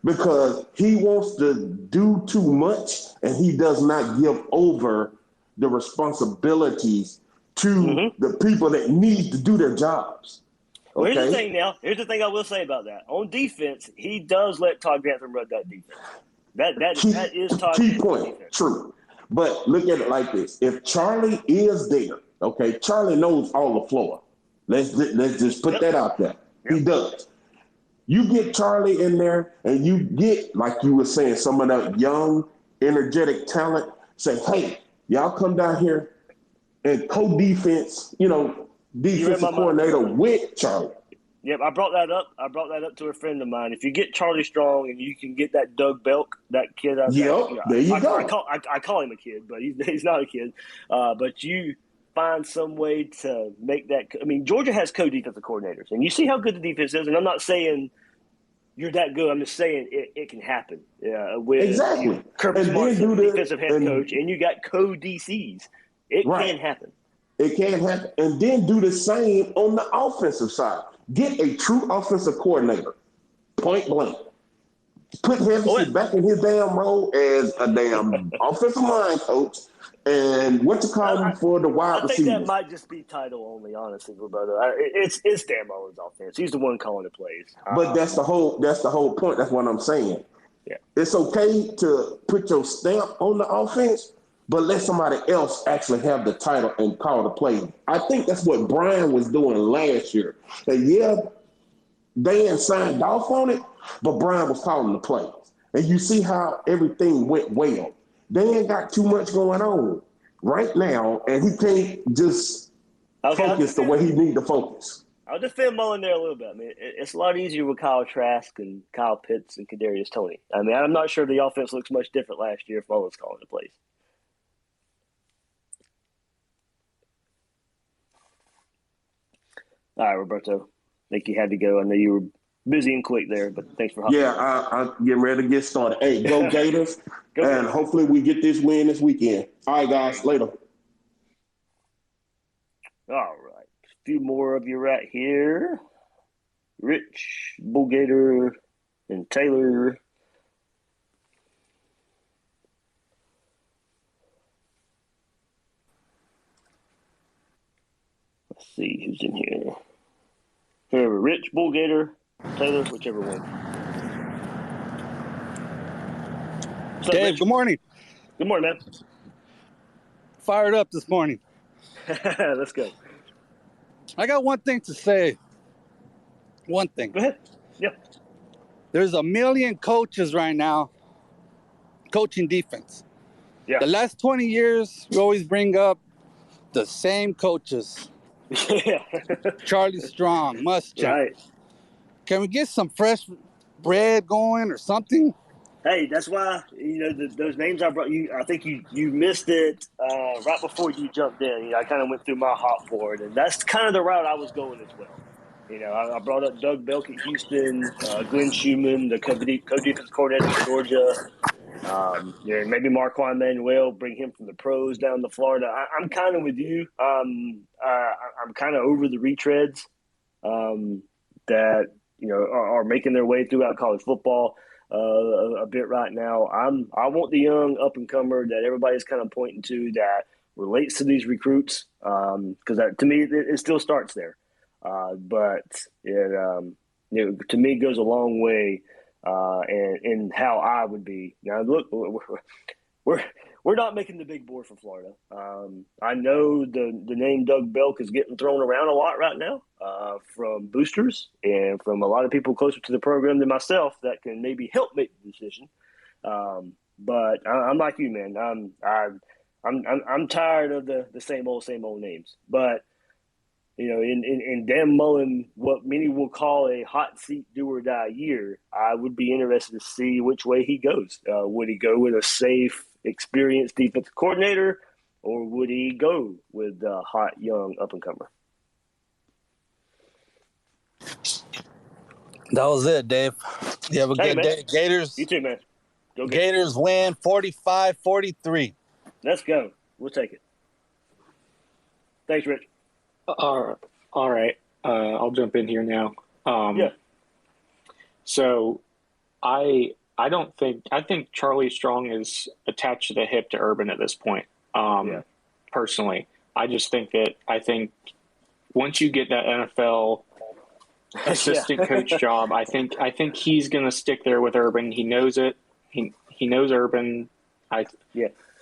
because he wants to do too much and he does not give over the responsibilities to the people that need to do their jobs. Well, Okay? here's the thing now. Here's the thing I will say about that. On defense, he does let Todd Grantham run that defense. That is Todd key Grantham point. defense. True. But look at it like this. If Charlie is there, okay, Charlie knows all the floor. Let's just put that out there. Yep. He does. You get Charlie in there and you get, like you were saying, some of that young, energetic talent. Say, hey, y'all come down here and co-defense, defensive coordinator with Charlie. Yep, I brought that up. To a friend of mine. If you get Charlie Strong and you can get that Doug Belk, that kid out there. There you go. I call him a kid, but he's not a kid. But you find some way to make that. I mean, Georgia has co-defensive coordinators, and you see how good the defense is. And I'm not saying you're that good. I'm just saying it can happen. With exactly. Kirby Smart's the defensive head coach, and you got co-DCs. It can happen. It can happen. And then do the same on the offensive side. Get a true offensive coordinator, point blank. Put him back in his damn role as a damn offensive line coach, and what to call him for the wide receivers. I think that might just be title only, honestly, Roberto. It's Dan Mullen's offense. He's the one calling the plays. But that's the whole point. That's what I'm saying. Yeah, it's okay to put your stamp on the offense, but let somebody else actually have the title and call the play. I think that's what Brian was doing last year. Dan signed off on it, but Brian was calling the plays. And you see how everything went well. Dan got too much going on right now, and he can't just focus the way he needs to focus. I'll defend Mullen there a little bit. I mean, it's a lot easier with Kyle Trask and Kyle Pitts and Kadarius Toney. I mean, I'm not sure the offense looks much different last year if Mullen's calling the plays. All right, Roberto. I think you had to go. I know you were busy and quick there, but thanks for hopping. Yeah, I'm getting ready to get started. Hey, go Gators. And hopefully we get this win this weekend. All right, guys. Later. All right. A few more of you right here. Rich, Bull Gator, and Taylor. Let's see who's in here. Whoever, Rich, Bull Gator, Taylor, whichever one. Dave, good morning. Good morning, man. Fired up this morning. Let's go. I got one thing to say. One thing. Go ahead. Yeah. There's a million coaches right now coaching defense. Yeah. The last 20 years, we always bring up the same coaches. Yeah. Charlie Strong, Muschamp. Right. Can we get some fresh bread going or something? Hey, that's why those names I brought you. I think you missed it right before you jumped in. I kind of went through my hot board, and that's kind of the route I was going as well. I brought up Doug Belk at Houston, Glenn Schumann, the co-defense coordinator at Georgia. Maybe Marquand Manuel, bring him from the pros down to Florida. I'm kind of with you. I'm kind of over the retreads that are making their way throughout college football a bit right now. I want the young up and comer that everybody's kind of pointing to that relates to these recruits because to me it still starts there, but it to me goes a long way. And how I would be now. Look, we're not making the big board for Florida. I know the name Doug Belk is getting thrown around a lot right now from boosters and from a lot of people closer to the program than myself that can maybe help make the decision. But I'm like you, man. I'm tired of the same old names. But in Dan Mullen, what many will call a hot seat do or die year, I would be interested to see which way he goes. Would he go with a safe, experienced defensive coordinator, or would he go with a hot, young up-and-comer? That was it, Dave. You have a good day. Gators. You too, man. Go Gators win 45-43. Let's go. We'll take it. Thanks, Rich. All right. I'll jump in here now. Yeah. So I think Charlie Strong is attached to the hip to Urban at this point. Personally, I think once you get that NFL assistant coach job, I think he's going to stick there with Urban. He knows it. He knows Urban. I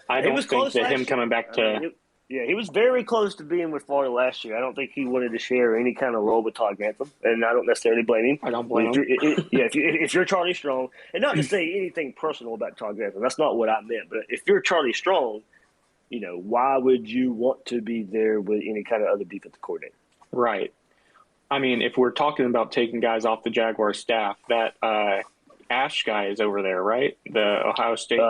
don't think that him coming back to. He was very close to being with Florida last year. I don't think he wanted to share any kind of role with Todd Grantham, and I don't necessarily blame him. I don't blame him. If you're Charlie Strong, and not to say anything personal about Todd Grantham, that's not what I meant. But if you're Charlie Strong, why would you want to be there with any kind of other defensive coordinator? Right. I mean, if we're talking about taking guys off the Jaguar staff, that Ash guy is over there, right? The Ohio State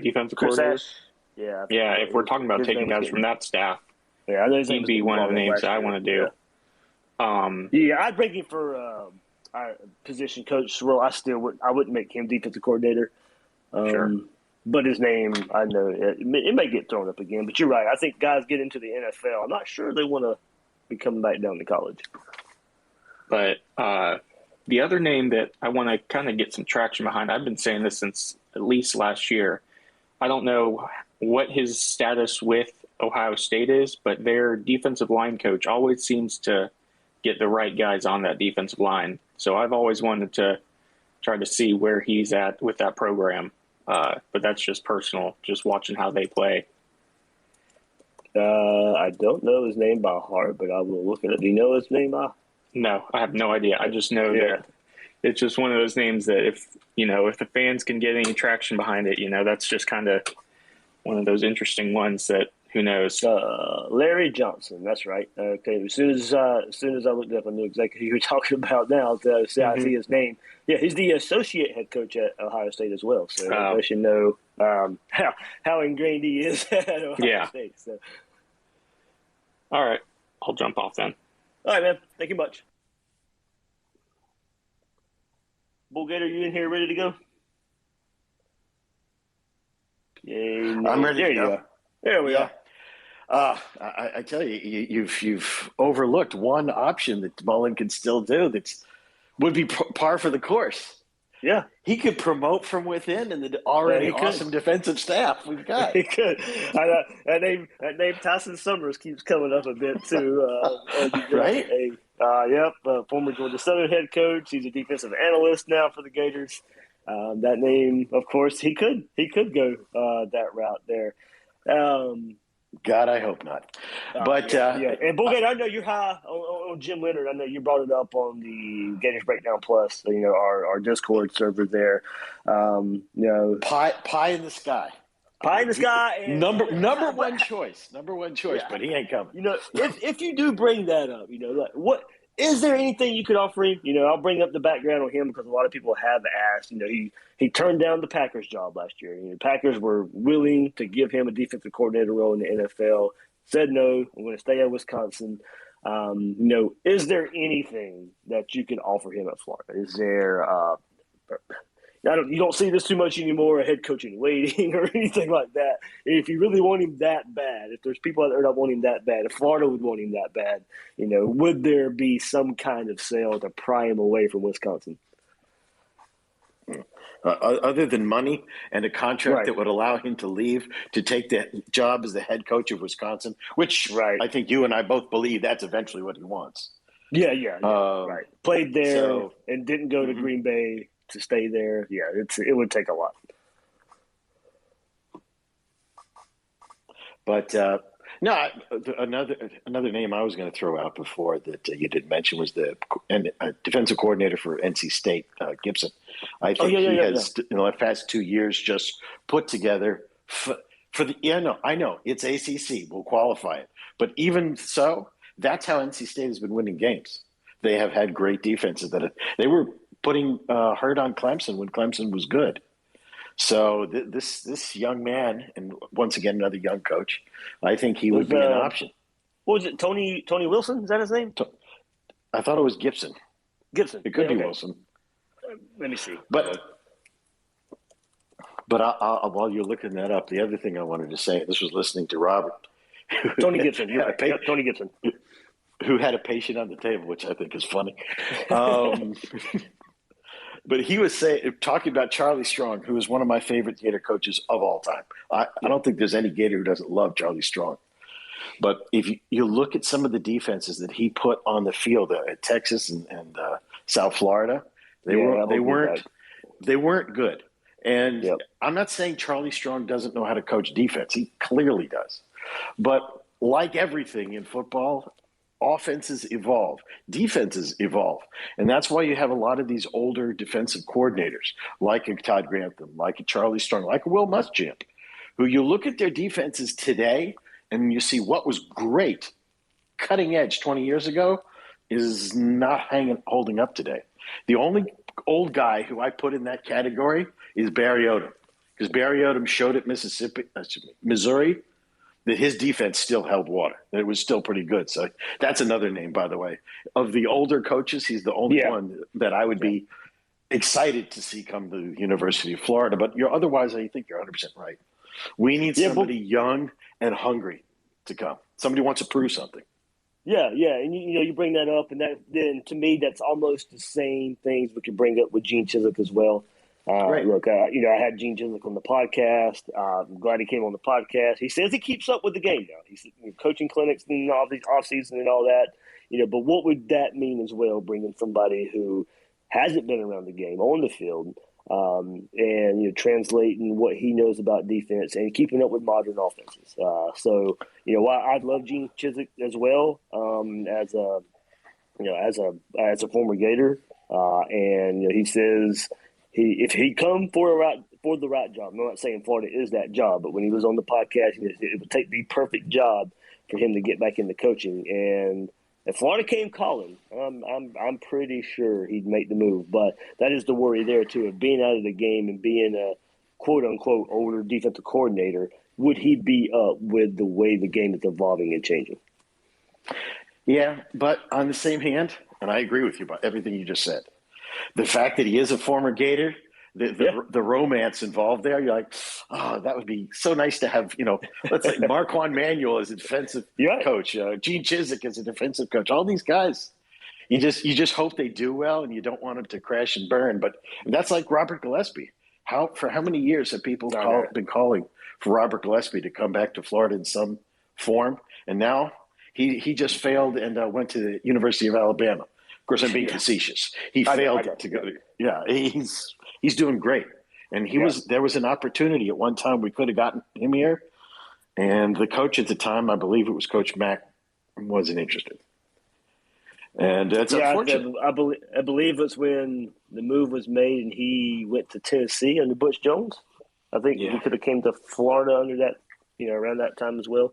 defensive coordinator. Ash. Yeah. If we're talking about taking guys from that staff, he'd be one of the names that I want to do. I'd bring him for our position coach role. I wouldn't make him defensive coordinator. Sure. But his name, I know it may get thrown up again. But you're right. I think guys get into the NFL. I'm not sure they want to be coming back down to college. But the other name that I want to kind of get some traction behind, I've been saying this since at least last year. I don't know what his status with Ohio State is, but their defensive line coach always seems to get the right guys on that defensive line. So I've always wanted to try to see where he's at with that program. But that's just personal, just watching how they play. I don't know his name by heart, but I will look at it. Do you know his name by? No, I have no idea. I just know that it's just one of those names that if the fans can get any traction behind it, that's just kind of one of those interesting ones that who knows. Larry Johnson, that's right. Okay, as soon as I looked up, I knew exactly who you were talking about now. I see his name. Yeah, he's the associate head coach at Ohio State as well. So I should know how ingrained he is at Ohio State. So. All right, I'll jump off then. All right, man. Thank you much. Bull Gator, you in here ready to go? I'm ready to go. There we are. I tell you, you've overlooked one option that Mullen can still do that would be par for the course. Yeah. He could promote from within and the already awesome defensive staff we've got. He could. That name Tyson Summers keeps coming up a bit too. Right? Former Georgia Southern head coach. He's a defensive analyst now for the Gators. That name, of course, he could go that route there. God, I hope not. But and Bull Gator, I know you're high on Jim Leonard. I know you brought it up on the Gators Breakdown Plus, our Discord server there. Pie in the sky. Pie in the sky. And, number one choice. But he ain't coming. If you do bring that up, is there anything you could offer him? I'll bring up the background on him because a lot of people have asked. He turned down the Packers job last year. The Packers were willing to give him a defensive coordinator role in the NFL. Said no. I'm going to stay at Wisconsin. Is there anything that you can offer him at Florida? Is there? You don't see this too much anymore, a head coach in waiting or anything like that. If you really want him that bad, if there's people out there that want him that bad, if Florida would want him that bad, would there be some kind of sale to pry him away from Wisconsin? Other than money and a contract Right. that would allow him to leave to take the job as the head coach of Wisconsin, which I think you and I both believe that's eventually what he wants. Yeah, right. Played there and didn't go to Mm-hmm. Green Bay to stay there. Yeah, it would take a lot. But no, another name I was going to throw out before that you didn't mention was the defensive coordinator for NC State, Gibson. I think he has in the past 2 years just put together for the. Yeah, I know it's ACC. We'll qualify it, but even so, that's how NC State has been winning games. They have had great defenses they were putting hurt on Clemson when Clemson was good. So this young man, and once again another young coach, I think he would be an option. What was it? Tony Wilson? Is that his name? I thought it was Gibson. Gibson. It could be okay. Wilson. Let me see. But while you're looking that up, the other thing I wanted to say, this was listening to Robert. Tony Gibson. You're right. Tony Gibson. Who had a patient on the table, which I think is funny. But he was talking about Charlie Strong, who is one of my favorite Gator coaches of all time. I don't think there's any Gator who doesn't love Charlie Strong. But if you look at some of the defenses that he put on the field at Texas and South Florida, they weren't good. And I'm not saying Charlie Strong doesn't know how to coach defense. He clearly does. But like everything in football, offenses evolve, defenses evolve. And that's why you have a lot of these older defensive coordinators, like a Todd Grantham, like a Charlie Strong, like a Will Muschamp, who you look at their defenses today and you see what was great, cutting edge 20 years ago, is not holding up today. The only old guy who I put in that category is Barry Odom, because Barry Odom showed at Missouri, that his defense still held water. That it was still pretty good. So that's another name, by the way. Of the older coaches, he's the only one that I would be excited to see come to the University of Florida. But otherwise, I think you're 100% right. We need somebody young and hungry to come. Somebody who wants to prove something. Yeah, and you bring that up, and then to me that's almost the same things we could bring up with Gene Chizik as well. Look, I had Gene Chizik on the podcast. I'm glad he came on the podcast. He says he keeps up with the game now. He's coaching clinics and all these off season and all that. But what would that mean as well? Bringing somebody who hasn't been around the game on the field, and translating what he knows about defense and keeping up with modern offenses. So I love Gene Chizik as well, as a former Gator, and he says. If he come for the right job, I'm not saying Florida is that job, but when he was on the podcast, it would take the perfect job for him to get back into coaching. And if Florida came calling, I'm pretty sure he'd make the move. But that is the worry there too, of being out of the game and being a quote unquote older defensive coordinator. Would he be up with the way the game is evolving and changing? Yeah, but on the same hand, and I agree with you about everything you just said. The fact that he is a former Gator, the romance involved there, you're like, oh, that would be so nice to have, let's say Marquand Manuel as a defensive coach, Gene Chizik as a defensive coach, all these guys. You just hope they do well, and you don't want them to crash and burn. But that's like Robert Gillespie. For how many years have people been calling for Robert Gillespie to come back to Florida in some form? And now he just failed and went to the University of Alabama. Of course, I'm being facetious. He failed to go. Yeah, he's doing great, and there was an opportunity at one time we could have gotten him here, and the coach at the time, I believe it was Coach Mack, wasn't interested, and that's unfortunate. I believe it's when the move was made and he went to Tennessee under Butch Jones. I think he could have came to Florida under that, around that time as well.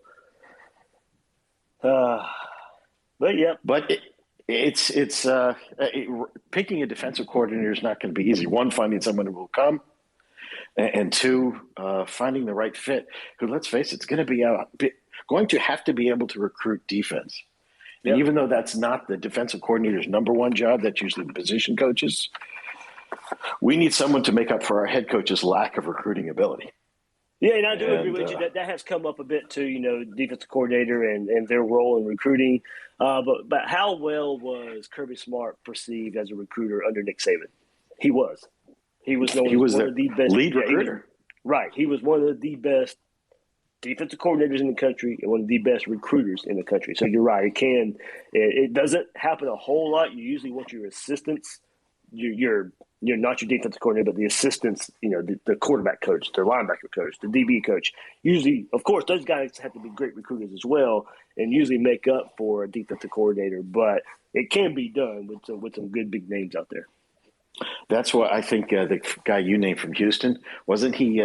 Picking a defensive coordinator is not going to be easy. One, finding someone who will come, and two, finding the right fit. Who, let's face it, it's going to have to be able to recruit defense. And even though that's not the defensive coordinator's number one job, that's usually the position coaches. We need someone to make up for our head coach's lack of recruiting ability. Yeah, and I do agree with you that has come up a bit too. Defensive coordinator and their role in recruiting. But how well was Kirby Smart perceived as a recruiter under Nick Saban? He was. He was one of the best lead recruiter. Right. He was one of the best defensive coordinators in the country and one of the best recruiters in the country. So you're right. It doesn't happen a whole lot. You usually want your assistants. You're not your defensive coordinator, but the assistants, the quarterback coach, the linebacker coach, the DB coach. Usually, of course, those guys have to be great recruiters as well and usually make up for a defensive coordinator. But it can be done with some good big names out there. That's what I think the guy you named from Houston, wasn't he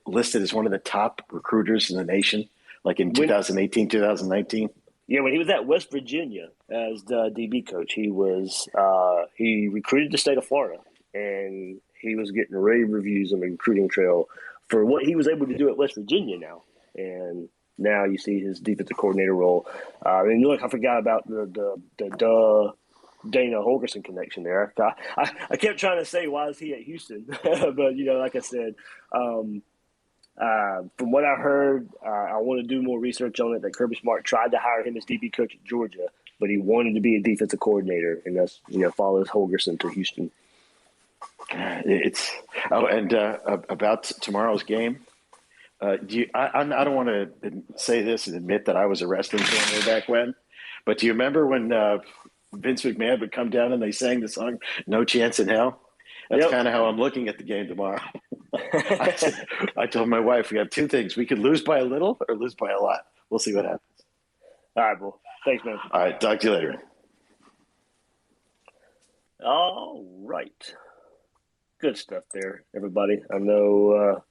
listed as one of the top recruiters in the nation, like in 2018, 2019? Yeah, when he was at West Virginia as the DB coach, he recruited the state of Florida, and he was getting rave reviews on the recruiting trail for what he was able to do at West Virginia now. And now you see his defensive coordinator role. And look, I forgot about the Dana Holgerson connection there. I kept trying to say, why is he at Houston? But, like I said, from what I heard, I want to do more research on it, that Kirby Smart tried to hire him as DB coach at Georgia, but he wanted to be a defensive coordinator, and that's, follows Holgerson to Houston. About tomorrow's game, I don't want to say this and admit that I was a wrestling fan way back when, but do you remember when Vince McMahon would come down and they sang the song "No Chance in Hell"? That's kind of how I'm looking at the game tomorrow. I told my wife, we have two things: we could lose by a little or lose by a lot. We'll see what happens. All right, well, thanks, man. All right, talk to you later. All right. Good stuff there, everybody. I know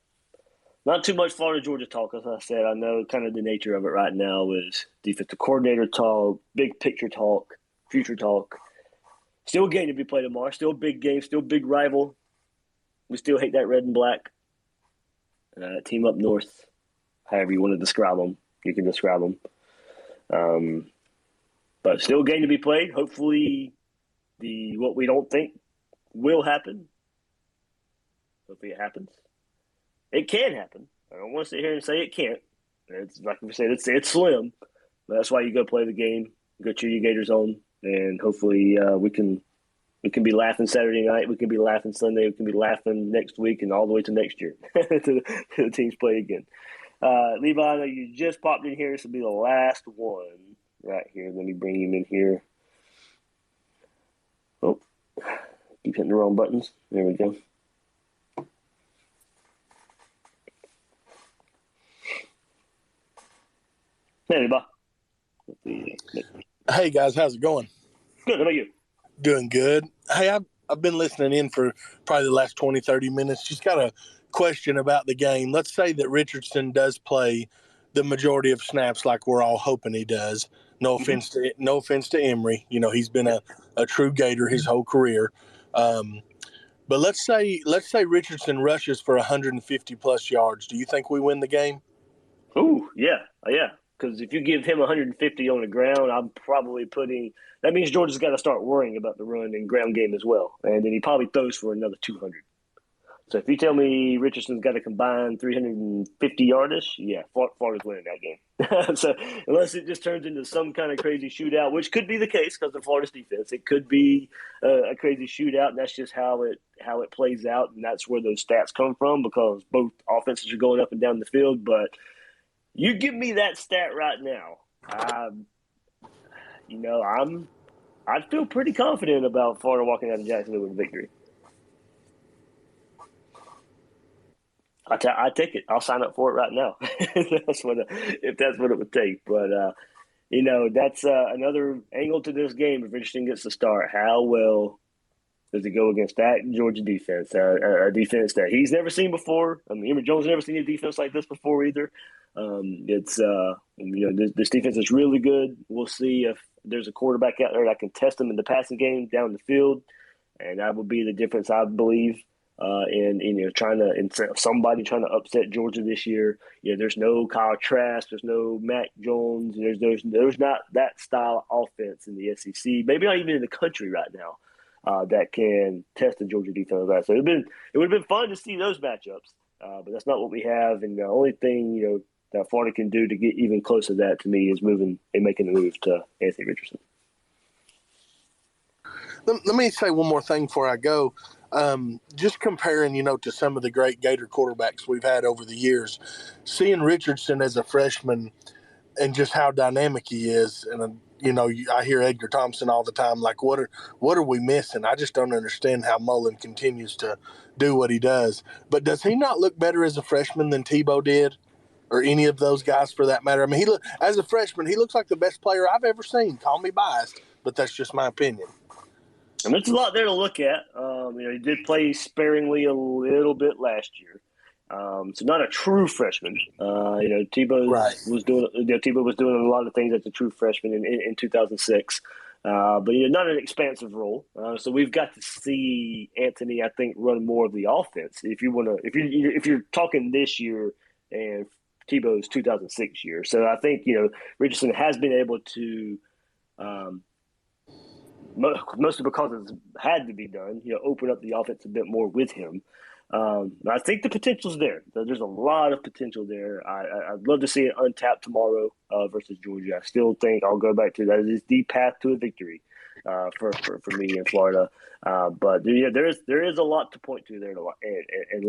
not too much Florida Georgia talk, as I said. I know kind of the nature of it right now is defensive coordinator talk, big picture talk, future talk. Still a game to be played tomorrow. Still a big game. Still a big rival. We still hate that red and black. Team up north, however you want to describe them, you can describe them. But still a game to be played. Hopefully what we don't think will happen. Hopefully it happens. It can happen. I don't want to sit here and say it can't. It's like we said, it's slim. But that's why you go play the game, go cheer your Gators on, and hopefully we can be laughing Saturday night. We can be laughing Sunday. We can be laughing next week and all the way to next year to the teams play again. Levi, I know you just popped in here. This will be the last one right here. Let me bring him in here. Oh, keep hitting the wrong buttons. There we go. Hey, Levi. Hey, guys. How's it going? Good. How about you? Doing good. Hey, I've been listening in for probably the last 20, 30 minutes. Just got a question about the game. Let's say that Richardson does play the majority of snaps like we're all hoping he does. No offense to Emory. He's been a true Gator his whole career. But let's say Richardson rushes for 150 plus yards. Do you think we win the game? Oh, yeah. Because if you give him 150 on the ground, I'm probably that means Georgia's got to start worrying about the run and ground game as well. And then he probably throws for another 200. So if you tell me Richardson's got a combined 350 yardish, yeah, Florida's winning that game. So unless it just turns into some kind of crazy shootout, which could be the case because of Florida's defense, it could be a crazy shootout, and that's just how it plays out, and that's where those stats come from because both offenses are going up and down the field. But you give me that stat right now, I'd feel pretty confident about Florida walking out of Jacksonville with a victory. I take it. I'll sign up for it right now. if that's what it would take. But that's another angle to this game. If Richardson gets to start, how well does he go against that Georgia defense, a defense that he's never seen before? I mean, Emory Jones never seen a defense like this before either. This defense is really good. We'll see if there's a quarterback out there that can test them in the passing game down the field, and that would be the difference, I believe. Somebody trying to upset Georgia this year. There's no Kyle Trask, there's no Mac Jones, there's not that style of offense in the SEC, maybe not even in the country right now, that can test the Georgia defense. So it would have been fun to see those matchups, but that's not what we have. And the only thing that Florida can do to get even closer to that, to me, is moving and making the move to Anthony Richardson. Let me say one more thing before I go. Just comparing, to some of the great Gator quarterbacks we've had over the years, seeing Richardson as a freshman and just how dynamic he is. And, I hear Edgar Thompson all the time, like, what are we missing? I just don't understand how Mullen continues to do what he does. But does he not look better as a freshman than Tebow did, or any of those guys for that matter? I mean, as a freshman, he looks like the best player I've ever seen. Call me biased, but that's just my opinion. And there's a lot there to look at. He did play sparingly a little bit last year, so not a true freshman. Tebow was doing a lot of things as a true freshman in 2006, but not an expansive role. So we've got to see Anthony, I think, run more of the offense. If you're talking this year and Tebow's 2006 year, so I think Richardson has been able to. Mostly because it's had to be done, open up the offense a bit more with him. I think the potential's there. There's a lot of potential there. I'd love to see it untapped tomorrow versus Georgia. I still think I'll go back to that. It is the path to a victory for me in Florida. But there is a lot to point to there and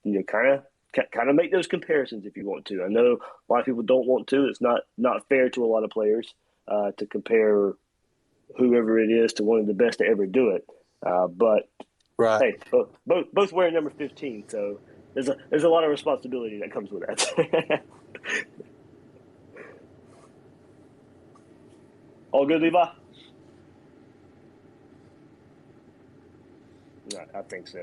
kind of make those comparisons if you want to. I know a lot of people don't want to. It's not fair to a lot of players to compare whoever it is to one of the best to ever do it. But hey, both wearing number 15, so there's a lot of responsibility that comes with that. All good, Levi? No, I think so.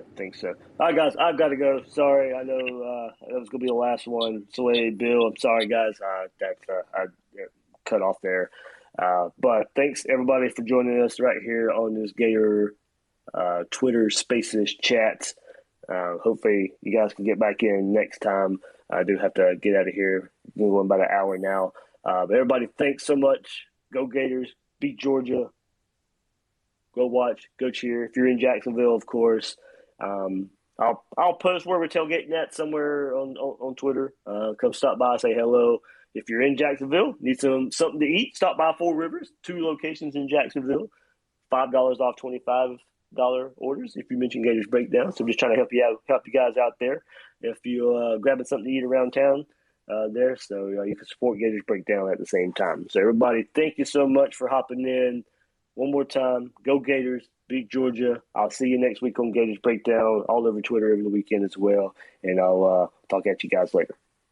All right, guys, I've got to go. Sorry, I know that was going to be the last one. Soleil, Bill, I'm sorry, guys. I cut off there. But thanks, everybody, for joining us right here on this Gator Twitter Spaces chats. Hopefully you guys can get back in next time. I do have to get out of here. We're going about an hour now. But everybody, thanks so much. Go Gators. Beat Georgia. Go watch. Go cheer. If you're in Jacksonville, of course. I'll post where we're tailgating at somewhere on Twitter. Come stop by, say hello. If you're in Jacksonville, need something to eat, stop by Four Rivers, 2 locations in Jacksonville, $5 off $25 orders if you mention Gators Breakdown. So I'm just trying to help you guys out there. If you're grabbing something to eat around town there, so you can support Gators Breakdown at the same time. So everybody, thank you so much for hopping in. One more time, go Gators, beat Georgia. I'll see you next week on Gators Breakdown, all over Twitter over the weekend as well. And I'll talk at you guys later.